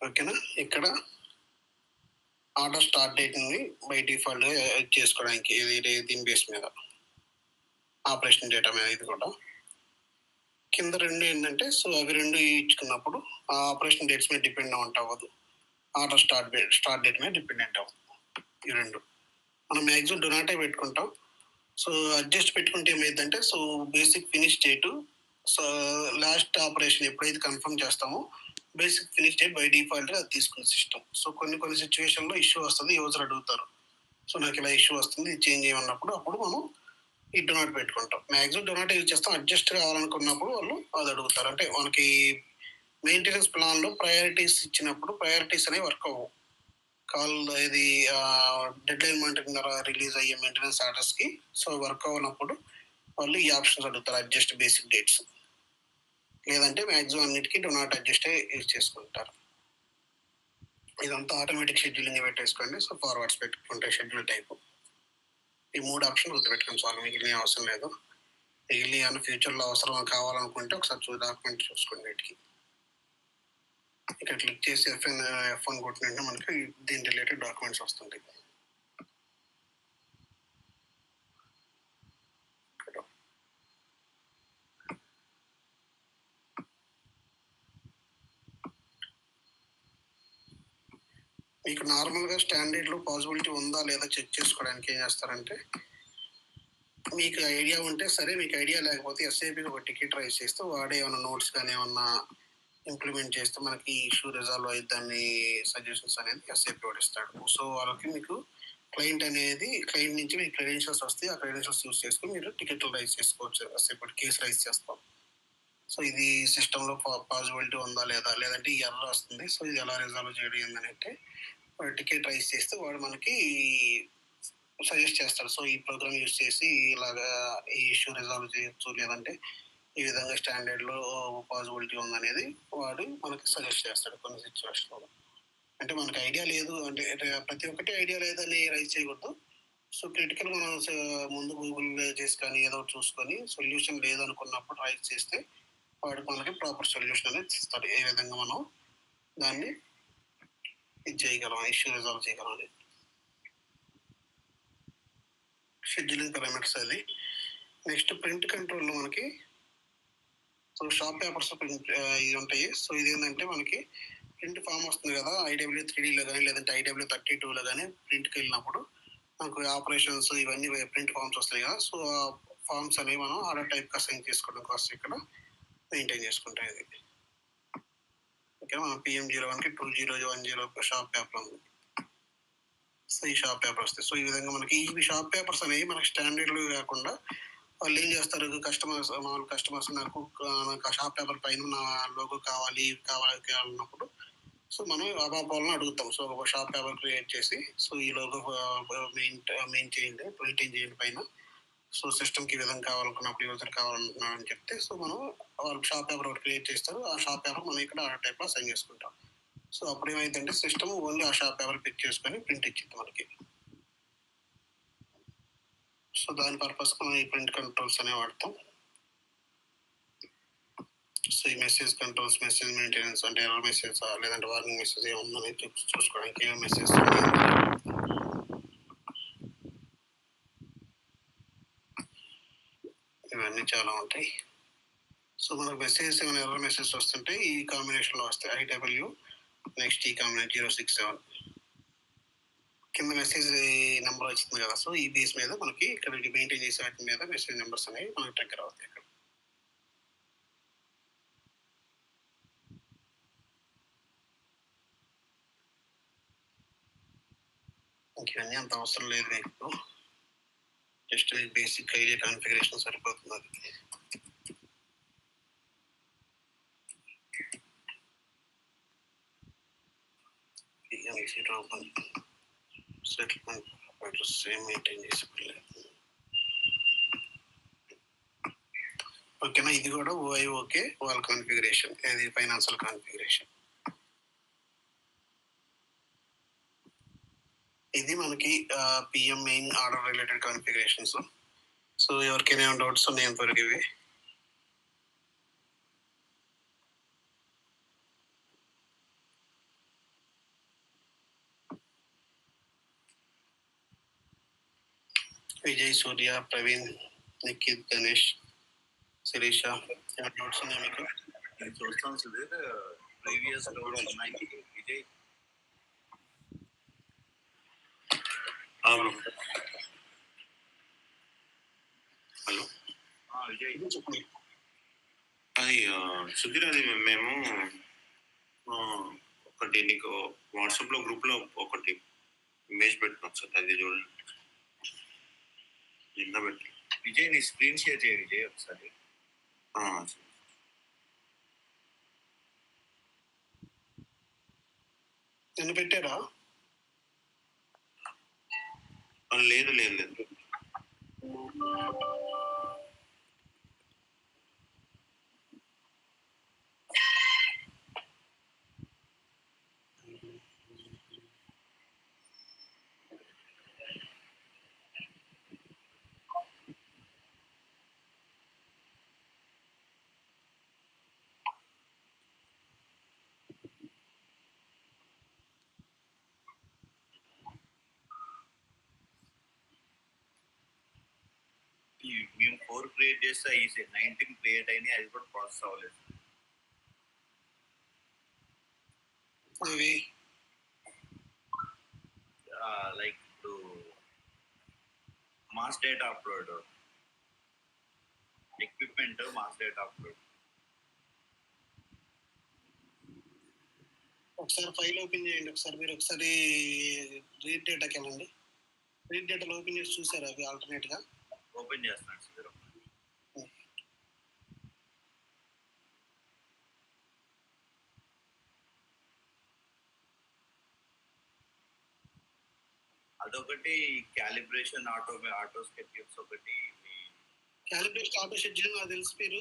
ఓకేనా. ఇక్కడ ఆర్డర్ స్టార్ట్ డేట్ని బై డిఫాల్ట్గా చేసుకోవడానికి దీని బేస్ మీద ఆపరేషన్ డేటా మీద ఇది కూడా. కింద 2 ఏంటంటే సో అవి 2 ఇచ్చుకున్నప్పుడు ఆ ఆపరేషన్ డేట్స్ మీద డిపెండ్ అవ్వదు, ఆర్డర్ స్టార్ట్ డేట్ మీద డిపెండెంట్ అవ్వదు. ఈ 2 మనం మ్యాక్సిమం డొనాటే పెట్టుకుంటాం. సో అడ్జస్ట్ పెట్టుకుంటే ఏమైందంటే so basic finish date, so last operation ఎప్పుడైతే కన్ఫర్మ్ చేస్తామో basic finish date by default అది తీసుకున్న సిస్టమ్. సో కొన్ని సిచ్యువేషన్లో ఇష్యూ వస్తుంది, యూజర్ అడుగుతారు సో నాకు ఇలా ఇష్యూ వస్తుంది ఇది చేంజ్ చేయమన్నప్పుడు అప్పుడు మనం ఈ డొనాట్ పెట్టుకుంటాం. మ్యాక్సిమం డొనాట్ యూజ్ చేస్తాం. అడ్జస్ట్ కావాలనుకున్నప్పుడు వాళ్ళు అది అడుగుతారు. అంటే మనకి మెయింటెనెన్స్ ప్లాన్లో ప్రయారిటీస్ ఇచ్చినప్పుడు ప్రయారిటీస్ అనేవి వర్క్ అవ్వవు. ఇది డెడ్ లైన్ మానిటరింగ్ ద్వారా రిలీజ్ అయ్యే మెయింటెనెన్స్ ఆర్డర్స్కి సో వర్క్ అవ్వనప్పుడు వాళ్ళు ఈ ఆప్షన్స్ అడుగుతారు, అడ్జస్ట్ బేసిక్ డేట్స్. లేదంటే మ్యాక్సిమం అన్నిటికీ డొనాట్ అడ్జస్టే యూజ్ చేసుకుంటారు. ఇదంతా ఆటోమేటిక్ షెడ్యూలింగ్ పెట్టేసుకోండి. సో ఫార్వర్డ్స్ పెట్టుకుంటే షెడ్యూల్ టైపు ఈ 3 ఆప్షన్ గుర్తుపెట్టుకోండి చాలు, మిగిలిన అవసరం లేదు. మిగిలిన ఏమైనా ఫ్యూచర్లో అవసరం కావాలనుకుంటే ఒకసారి డాక్యుమెంట్ చూసుకోండి వీటికి. ఇక్కడ క్లిక్ చేసి F1 కొట్టినట్టు మనకి దీని రిలేటెడ్ డాక్యుమెంట్స్ వస్తుంటాయి. మీకు నార్మల్గా స్టాండర్డ్లో పాసిబిలిటీ ఉందా లేదా చెక్ చేసుకోవడానికి ఏం చేస్తారంటే మీకు ఐడియా ఉంటే సరే, మీకు ఐడియా లేకపోతే ఎస్ఐపికి ఒక టికెట్ రైజ్ చేస్తే వాడే ఏమైనా నోట్స్ కానీ ఏమన్నా ఇంప్లిమెంట్ చేస్తే మనకి ఇష్యూ రిజాల్వ్ అయ్యి దాన్ని సజెషన్స్ అనేది ఎస్ఐపి వాడు ఇస్తాడు. సో వాళ్ళకి మీకు క్లయింట్ నుంచి మీకు క్రెడెన్షియల్స్ వస్తాయి. ఆ క్రెడెన్షియల్స్ యూస్ చేసుకుని మీరు టికెట్లు రైజ్ చేసుకోవచ్చు, ఎస్ఐపి కేసు రైజ్ చేస్తాం. సో ఇది సిస్టంలో పాసిబిలిటీ ఉందా లేదంటే ఈ ఎర్రర్ వస్తుంది, సో ఇది ఎలా రిజాల్వ్ చేయడం ఏంటంటే టికెట్ రైజ్ చేస్తే వాడు మనకి సజెస్ట్ చేస్తాడు. సో ఈ ప్రోగ్రామ్ యూస్ చేసి ఇలాగా ఈ ఇష్యూ రిజాల్వ్ చేయొచ్చు, లేదంటే ఈ విధంగా స్టాండర్డ్లో పాసిబిలిటీ ఉందనేది వాడు మనకి సజెస్ట్ చేస్తాడు కొన్ని సిచ్యువేషన్లో. అంటే మనకి ఐడియా లేదు అంటే ప్రతి ఒక్కటి ఐడియా లేదని రైజ్ చేయకూడదు. సో క్రిటికల్ మనం ముందు గూగుల్ చేసి కానీ ఏదో చూసుకొని సొల్యూషన్ లేదనుకున్నప్పుడు రైజ్ చేస్తే వాడు మనకి ప్రాపర్ సొల్యూషన్ అనేది ఇస్తాడు, ఏ విధంగా మనం దాన్ని ఇది చేయగలం, ఇష్యూ రిజాల్వ్ చేయగలం అని. షెడ్యూలింగ్ పారామీటర్స్ అది. నెక్స్ట్ ప్రింట్ కంట్రోల్లో మనకి సో షాప్ పేపర్స్ ప్రింట్ ఇది ఉంటాయి. సో ఇది ఏంటంటే మనకి ప్రింట్ ఫామ్ వస్తుంది కదా IW3Dలో కానీ లేదంటే IW32లో కానీ ప్రింట్కి వెళ్ళినప్పుడు మనకు ఆపరేషన్స్ ఇవన్నీ ప్రింట్ ఫామ్స్ వస్తాయి కదా. సో ఆ ఫామ్స్ అనేవి మనం ఆర్డర్ టైప్ అసైన్ చేసుకోవడం కోసం ఇక్కడ మెయింటైన్ చేసుకుంటాం. ఇది ఓకే. మనం PM01కి 2010 షాప్ పేపర్ ఉంది. సో ఈ షాప్ పేపర్ వస్తాయి. సో ఈ విధంగా మనకి ఈ షాప్ పేపర్స్ అనేవి మనకి స్టాండర్డ్లు కాకుండా వాళ్ళు ఏం చేస్తారు, కస్టమర్స్ నాకు ఆ షాప్ పేపర్ పైన నా లోగో కావాలన్నప్పుడు సో మనం వాళ్ళని అడుగుతాం. సో ఒక షాప్ పేపర్ క్రియేట్ చేసి సో ఈ లోగో మెయిన్ చేయండి, మెయింటైన్ చేయండి పైన. సో సిస్టమ్కి ఈ విధంగా కావాలనుకున్నప్పుడు యూజర్ కావాలనుకున్నారని చెప్తే సో మనం వాళ్ళకి షాప్ పేపర్ ఒకటి క్రియేట్ చేస్తారు. ఆ షాప్ పేపర్ మనం ఇక్కడ ఆర్డర్ టైప్లో అసైన్ చేసుకుంటాం. సో అప్పుడు ఏమైందంటే సిస్టమ్ ఓన్లీ ఆ షాప్ పేపర్ పిక్ చేసుకొని ప్రింట్ ఇచ్చింది మనకి. సో దాని పర్పస్ మనం ఈ ప్రింట్ కంట్రోల్స్ అనేవి వాడతాం. సో ఈ మెసేజ్ కంట్రోల్స్, మెసేజ్ మెయింటెనెన్స్ అంటే ఎర్రర్ మెసేజ్ లేదంటే వార్నింగ్ మెసేజ్ ఏముందని చూసుకోవడానికి ఏ మెసేజ్ ఇవన్నీ చాలా ఉంటాయి. సో మనకు మెసేజెస్ ఏమైనా ఎర్రర్ మెసేజ్ వస్తుంటే ఈ కాంబినేషన్లో వస్తాయి. IW నెక్స్ట్ ఈ కాంబినేషన్ 067 కింద మెసేజ్ నెంబర్ వచ్చింది కదా. సో ఈ బేస్ మీద మనకి ఇక్కడ మెయింటైన్ చేసే వాటి మీద మెసేజ్ నెంబర్స్ అనేవి మనకి ట్రిగ్గర్ అవుతాయి. ఇక్కడ ఇంకన్నీ అంత అవసరం లేదు మీకు, జస్ట్ మీకు బేసిక్ ఐడియా కాన్ఫిగరేషన్ సరిపోతుంది. అది సెటిల్మెంట్ అడ్రస్ సేమ్ మెయింటైన్ చేసుకోలేదు. ఓకేనా, ఇది కూడా ఓకే వాళ్ళ కాన్ఫిగరేషన్, ఇది ఫైనాన్షియల్ కాన్ఫిగరేషన్. ఇది మనకి PM main order related configurations. So ఎవరికైనా ఏమైనా డౌట్స్ ఉన్నాయి ఎంతవరకు ఇవి? విజయ్, సూర్య, ప్రవీణ్, నిఖిత్, గణేష్, శిరీష, ఏమైనా డౌట్స్ ఉన్నాయి మీకు? నేను చూస్తాను సుధీర్, ప్రీవియస్ డౌట్స్ ఉన్నాయి. విజయ్ హలో విజయ్ చెప్పండి. అది సుధీర్, అది మేము ఒకటి నీకు వాట్సాప్లో గ్రూప్లో ఒకటి ఇమేజ్ పెట్టినాం సార్, అది చూడండి. నిన్న పెట్టి విజయ్ నీ స్క్రీన్ షేర్ చేయ విజయ్ ఒకసారి. నిన్న పెట్టారా? లేదు లేదు లేదు. మేము 4 క్రియేట్ చేస్తే 19 క్రియేట్ అయినాయి, అది కూడా ప్రాసెస్ అవ్వలేదు. లైక్ ఇప్పుడు mass data upload, equipment mass data upload. ఒకసారి ఫైల్ ఓపెన్ చేయండి. ఒకసారి మీరు ఒకసారి రీడ్ డేటాకి వెళ్ళండి. రీడ్ డేటాలో ఓపెన్ చేసి చూసారా అవి ఆల్టర్నేట్ గా? ఓపెన్ చేస్తున్నాను సార్. అదొకటి, క్యాలిబ్రేషన్ ఆటో స్కెడ్యూల్స్ ఒకటి. క్యాలిబ్రేషన్ ఆటో షెడ్యూల్ నాకు తెలిసి మీరు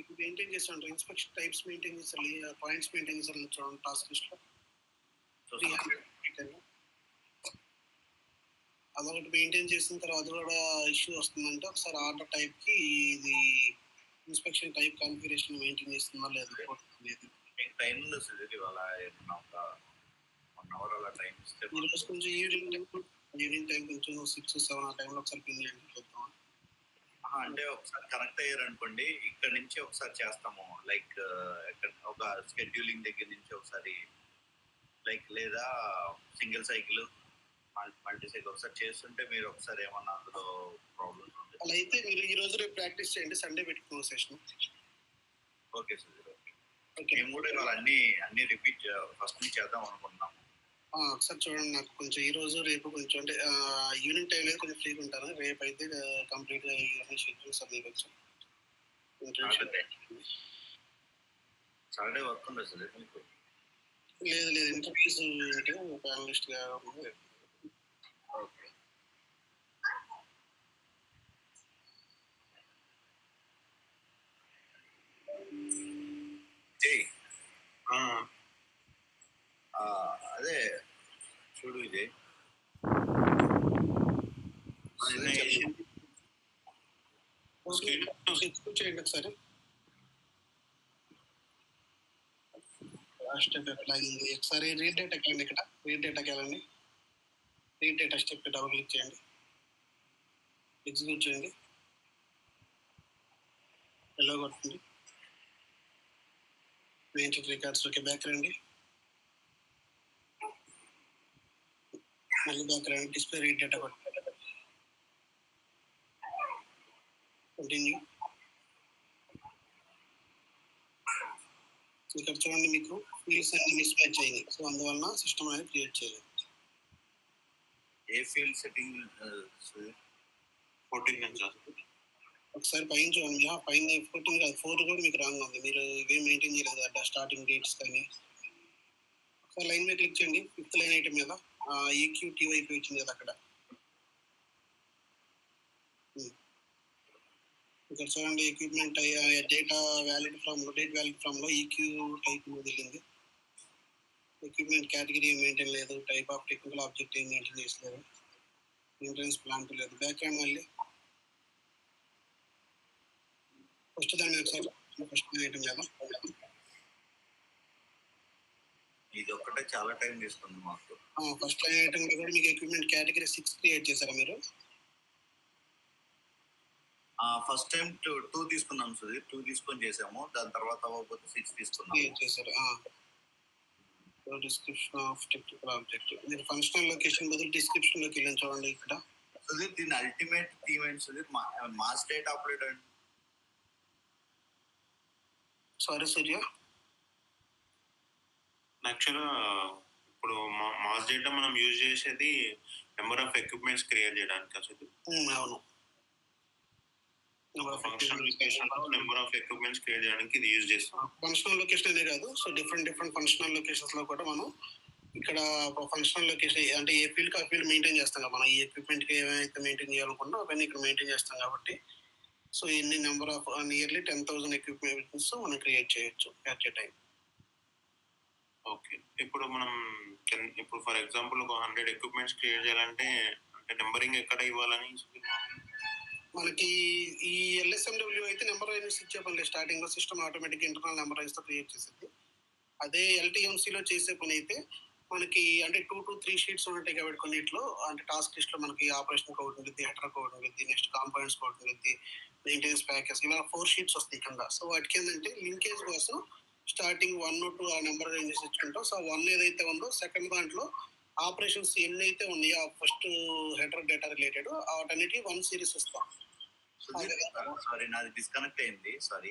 ఇప్పుడు మెయింటైన్ చేస్తారు, ఇన్స్పెక్షన్ టైప్స్ మెయింటైన్ చేస్తారు, పాయింట్స్ మెయింటైన్ చేస్తారు చూడండి టాస్క్ లిస్ట్ లో. అదొకటి మెయింటైన్ చేసిన తర్వాత కూడా ఇష్యూ వస్తుందంటే ఒకసారి ఆర్డర్ టైప్ కి ఇది ఇన్స్పెక్షన్ టైప్ కాన్ఫిగరేషన్ మెయింటైన్ చేస్తుందా లేదు. టైం ఉంది సార్, ఇవాళ ఒక 1 అవర్ అలా టైం ఇస్తే. ఈరోజు కొంచెం ఈవినింగ్ టైం కొంచెం 6-7 ఆ టైంలో ఒకసారి పింగ్ చేయండి చూద్దాం. అంటే ఒకసారి కనెక్ట్ అయ్యారు అనుకోండి, ఇక్కడ నుంచి ఒకసారి చేస్తాము. లైక్ ఒక స్కెడ్యూలింగ్ దగ్గర నుంచి ఒకసారి, లైక్ లేదా సింగిల్ సైకిల్ మల్టీ సైకిల్ ఒకసారి చేస్తుంటే మీరు ఒకసారి ఏమన్నా అందులో ప్రాబ్లమ్స్ ఉంటాయి. అలా అయితే మీరు ఈ రోజు రేపు ప్రాక్టీస్ చేయండి, సండే పెట్టుకున్న సెషన్. Okay sir, okay. మేము కూడా ఇవాళ అన్ని రిపీట్ ఫస్ట్ నుంచి చేద్దాం అనుకుంటున్నాము. ఒకసారి చూడండి, నాకు కొంచెం ఈ రోజు రేపు కొంచెం అంటే ఈవినింగ్ టైం అయితే కొంచెం ఫ్రీగా ఉంటాను. రేపు అయితే కంప్లీట్గా ఇవన్నీ షెడ్యూల్స్ అన్నీ కొంచెం సాటర్డే వర్క్ ఉండదు సార్ మీకు? లేదు ఇంటర్వ్యూస్ అంటే ప్యానలిస్ట్గా. ఓకే. అదే చూడు విజయ్, చేయండి ఒకసారి. ఒకసారి రీడ్ డేటాకి వెళ్ళండి. ఇక్కడ రీడ్ డేటాకి వెళ్ళండి. Read data step double click చేయండి, ఎగ్జిక్యూట్ చేయండి. ఎలా కొడుతుంది? Maintain records. ఓకే, బ్యాక్ రండి. మళ్ళీ బ్యాక్ రండి. Display read data continue. ఇక్కడ చూడండి, మీకు ఫీల్డ్స్ అన్ని మిస్ మ్యాచ్ అయ్యాయి. సో అందువలన సిస్టమ్ అనేది క్రియేట్ చేయలేదు. ఏ ఫీల్డ్ సెట్టింగ్ 14 నుంచి ఒకసారి పైన చూడండి. పైన 14 కాదు, 4 కూడా మీకు రాంగ్ ఉంది. మీరు ఇవేం మెయింటైన్ చేయలేదు కదా, స్టార్టింగ్ డేట్స్ కానీ. ఒకసారి లైన్ మీద క్లిక్ చేయండి. 5th లైన్ ఐటమ్ మీద ఈక్యూటీ వైపు వచ్చింది కదా అక్కడ. ఇక్కడ చూడండి, ఎక్విప్మెంట్ డేటా వ్యాలిడ్ ఫ్రమ్ లో ఈక్యూ టైప్ వెళ్ళింది. ఎక్విప్మెంట్ కేటగిరీ మెయింటైన్ లేదు. టైప్ ఆఫ్ టెక్నికల్ ఆబ్జెక్ట్ ఏం మెయింటైన్ చేసలేదు. మెయింటెనెన్స్ ప్లాంట్ లేదు. బ్యాక్ హ్యాండ్ మళ్ళీ ఫస్ట్ దాని మీద ఒకసారి ఫస్ట్ ఐటమ్ కదా. ఇది ఒక్కటే చాలా టైం తీసుకుంది మాకు. ఫస్ట్ ఐటమ్ లో కూడా మీకు ఎక్విప్మెంట్ కేటగిరీ 6 క్రియేట్ చేశారా మీరు? ఫస్ట్ టైం 2 తీసుకున్నాం సార్. 2 తీసుకొని చేసాము. దాని తర్వాత అవ్వకపోతే 6 తీసుకున్నాం. క్రియేట్ చేశారు. Description of technical object. మీరు ఫంక్షనల్ లొకేషన్ బదులు డిస్క్రిప్షన్ లోకి వెళ్ళి చూడండి. ఇక్కడ సుధీర్ దీని అల్టిమేట్ థీమ్ ఏంటి సుధీర్? మాస్ డేటా అప్డేట్ అండి. సారీ సూర్య, యాక్చువల్గా ఇప్పుడు మాస్ డేటా మనం యూజ్ చేసేది నెంబర్ ఆఫ్ ఎక్విప్మెంట్స్ క్రియేట్ చేయడానికి అసలు. అవును, ఫంక్షనల్ లొకేషన్ లో నెంబర్ ఆఫ్ ఎక్విప్మెంట్స్ క్రియేట్ చేయడానికి ఇది యూజ్ చేస్తాం. ఫంక్షనల్ లొకేషన్ అనే కాదు, సో డిఫరెంట్ ఫంక్షనల్ లొకేషన్స్ లో కూడా మనం ఇక్కడ ఫంక్షనల్ లొకేషన్ అంటే ఏ ఫీల్డ్ కి ఆ ఫీల్డ్ మెయింటైన్ చేస్తాం కదా. మనం ఈ ఎక్విప్మెంట్ కి ఏమైతే మెయింటైన్ చేయాలనుకున్నా అవన్నీ ఇక్కడ మెయింటైన్ చేస్తాం కాబట్టి, సో ఎన్ని నెంబర్ ఆఫ్ నియర్లీ 10,000 ఎక్విప్మెంట్స్ మనం క్రియేట్ చేయొచ్చు అట్ ఏ టైం. ఓకే, ఇప్పుడు మనం ఇప్పుడు ఫర్ ఎగ్జాంపుల్ ఒక 100 ఎక్విప్మెంట్స్ క్రియేట్ చేయాలంటే అంటే నెంబరింగ్ ఎక్కడ ఇవ్వాలని మనకి ఈ LSMW అయితే నెంబర్ లైన్స్ ఇచ్చే పని లేదు. స్టార్టింగ్ లో system automatic internal number lines తో క్రియేట్ చేసింది. అదే LTMC లో చేసే పని అయితే మనకి అంటే 2 to 3 షీట్స్ ఉంటాయి కాబట్టి కొన్నిట్లో అంటే టాస్క్ లిస్ట్ లో మనకి ఆపరేషన్ కోడ్ ఉంటుంది, హెడర్ కోడ్ ఉంటుంది, నెక్స్ట్ కాంపోనెంట్స్ కోడ్ ఉంటుంది, మెయింటెనెన్స్ ప్యాకేజ్, ఇలా 4 షీట్స్ వస్తాయి కింద. సో వాటికి ఏంటంటే లింకేజ్ కోసం స్టార్టింగ్ 1 or 2 ఆ నెంబర్ రేంజెస్ ఇచ్చుకుంటాం. సో 1 ఏదైతే ఉందో సెకండ్ దాంట్లో ఆపరేషన్స్ ఎన్ని అయితే ఉన్నాయో ఫస్ట్ హెడర్ డేటా రిలేటెడ్ వాటన్నిటికీ 1 సిరీస్ ఇస్తాం. సారీ, నాది డిస్కనెక్ట్ అయింది. సారీ.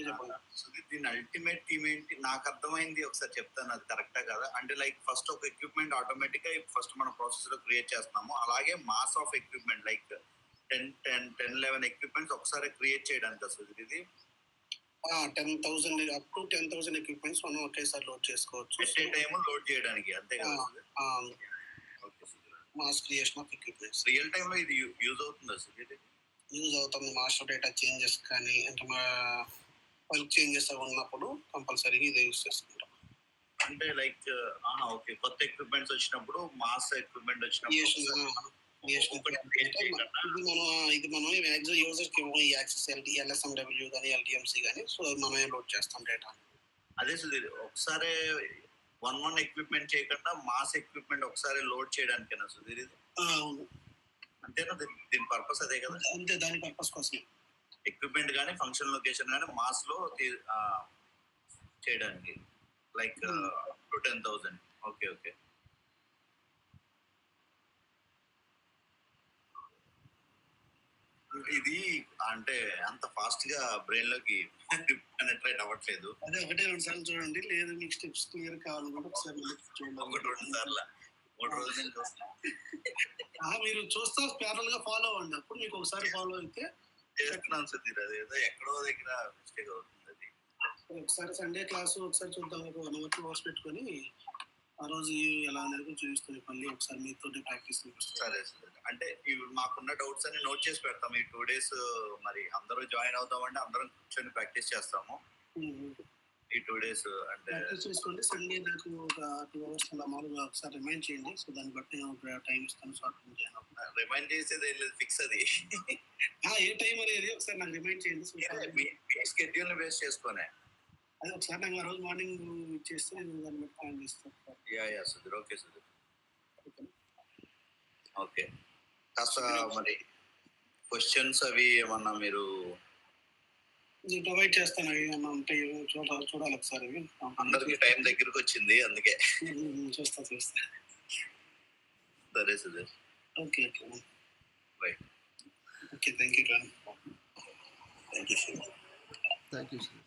చెప్పండి. సుధీర్ దీని అల్టిమేట్ థీమ్ ఏంటి? నాకు అర్థమైంది, ఒకసారి చెప్తాను అది కరెక్టా కదా. అంటే లైక్ ఫస్ట్ ఒక ఎక్విప్మెంట్ ఆటోమేటిక్ గా ఫస్ట్ మనం ప్రాసెస్ లో క్రియేట్ చేస్తున్నాము. అలాగే mass of equipment like 10-11 equipments ఒకసారి క్రియేట్ చేయడానికి సుధీర్ ఇది 10,000 అప్ టు 10,000 ఎక్విప్మెంట్స్ మనం ఒకేసారి లోడ్ చేసుకోవచ్చు. టైం లోడ్ చేయడానికి, అంతే కదా? Okay Sudheer, mass creation of equipments real time లో ఇది యూజ్ అవుతుందా సుధీర్? యూజ్ అవుతుంది. మాస్టర్ డేటా చేంజెస్ కానీ అంటే మా బల్క్ చేంజెస్ అవి ఉన్నప్పుడు కంపల్సరీగా ఇది యూజ్ చేసుకుంటాం. అంటే లైక్ ఓకే, కొత్త ఎక్విప్మెంట్స్ వచ్చినప్పుడు మాస్ ఎక్విప్మెంట్ వచ్చినప్పుడు ఇది మనం యూజర్ కి ఇవ్వం. ఈ యాక్సెస్ LSMW కానీ LTMC కానీ, సో మనమే లోడ్ చేస్తాం డేటా. అదే సుధీర్, ఒకసారి 1 ఎక్విప్మెంట్ చేయకుండా మాస్ ఎక్విప్మెంట్ ఒకసారి లోడ్ చేయడానికేనా సుధీర్ ఇది? అవును, అంతేనా? దీని పర్పస్ అదే కదా? అంతే, దాని పర్పస్ కోసం ఎక్విప్మెంట్ కానీ ఫంక్షన్ లొకేషన్ కానీ మాస్ లో చేయడానికి లైక్ 10,000. Okay okay. ఇది అంటే అంత ఫాస్ట్ గా బ్రెయిన్ లోకి పెనెట్రేట్ అవ్వట్లేదు. అదే 1-2 సార్లు చూడండి. లేదు మీకు స్టెప్స్ క్లియర్ కావాలనుకుంటే ఒకసారి చూడండి. 1-2 సార్లు 3 రోజుల నుంచి వస్తాను. మీరు చూస్తా ప్యారల్ గా ఫాలో అవ్వండి. అప్పుడు మీకు ఒకసారి ఫాలో అయితే చేస్తున్నాను సుధీర్. అది ఏదో ఎక్కడో దగ్గర మిస్టేక్ అవుతుంది. అది ఒకసారి సండే క్లాస్ ఒకసారి చూద్దాం. 1 hour 2 hours పెట్టుకొని ఆ రోజు ఎలా అనేది చూపిస్తుంది. మళ్ళీ ఒకసారి మీతో ప్రాక్టీస్. సరే సార్, అంటే ఇవి మాకున్న డౌట్స్ అన్ని నోట్ చేసి పెడతాం. ఈ 2 days మరి అందరూ జాయిన్ అవుతామంటే అందరం కూర్చొని ప్రాక్టీస్ చేస్తాము. ఈ 2 days అంటే ప్రాక్టీస్ చేసుకోండి. సండే నాకు ఒక 2 hours అలా మామూలుగా ఒకసారి రిమైండ్ చేయండి. సో దాన్ని బట్టి ఒక టైం ఇస్తాను. షార్ట్ జాయిన్ అవుతాను. రిమైండ్ చేసేది ఫిక్స్ అది ఏ టైం అనేది ఒకసారి నాకు రిమైండ్ చేయండి. మీ స్కెడ్యూల్ ని బేస్ చేసుకునే అది ఒకసారి నాకు ఆ రోజు మార్నింగ్ ఇచ్చేస్తే నేను దాన్ని బట్టి ప్లాన్ చేస్తాను. Yeah Sudheer. Okay Sudheer. Okay, కాస్త మరి క్వశ్చన్స్ అవి ఏమన్నా మీరు ఇది ప్రొవైడ్ చేస్తాను అవి ఏమన్నా ఉంటాయి చూడాలి ఒకసారి అవి. అందరికి టైం దగ్గరకు వచ్చింది అందుకే. చూస్తా. సరే Sudheer. Okay okay right. Okay thank you. Thank you. Thank you sir.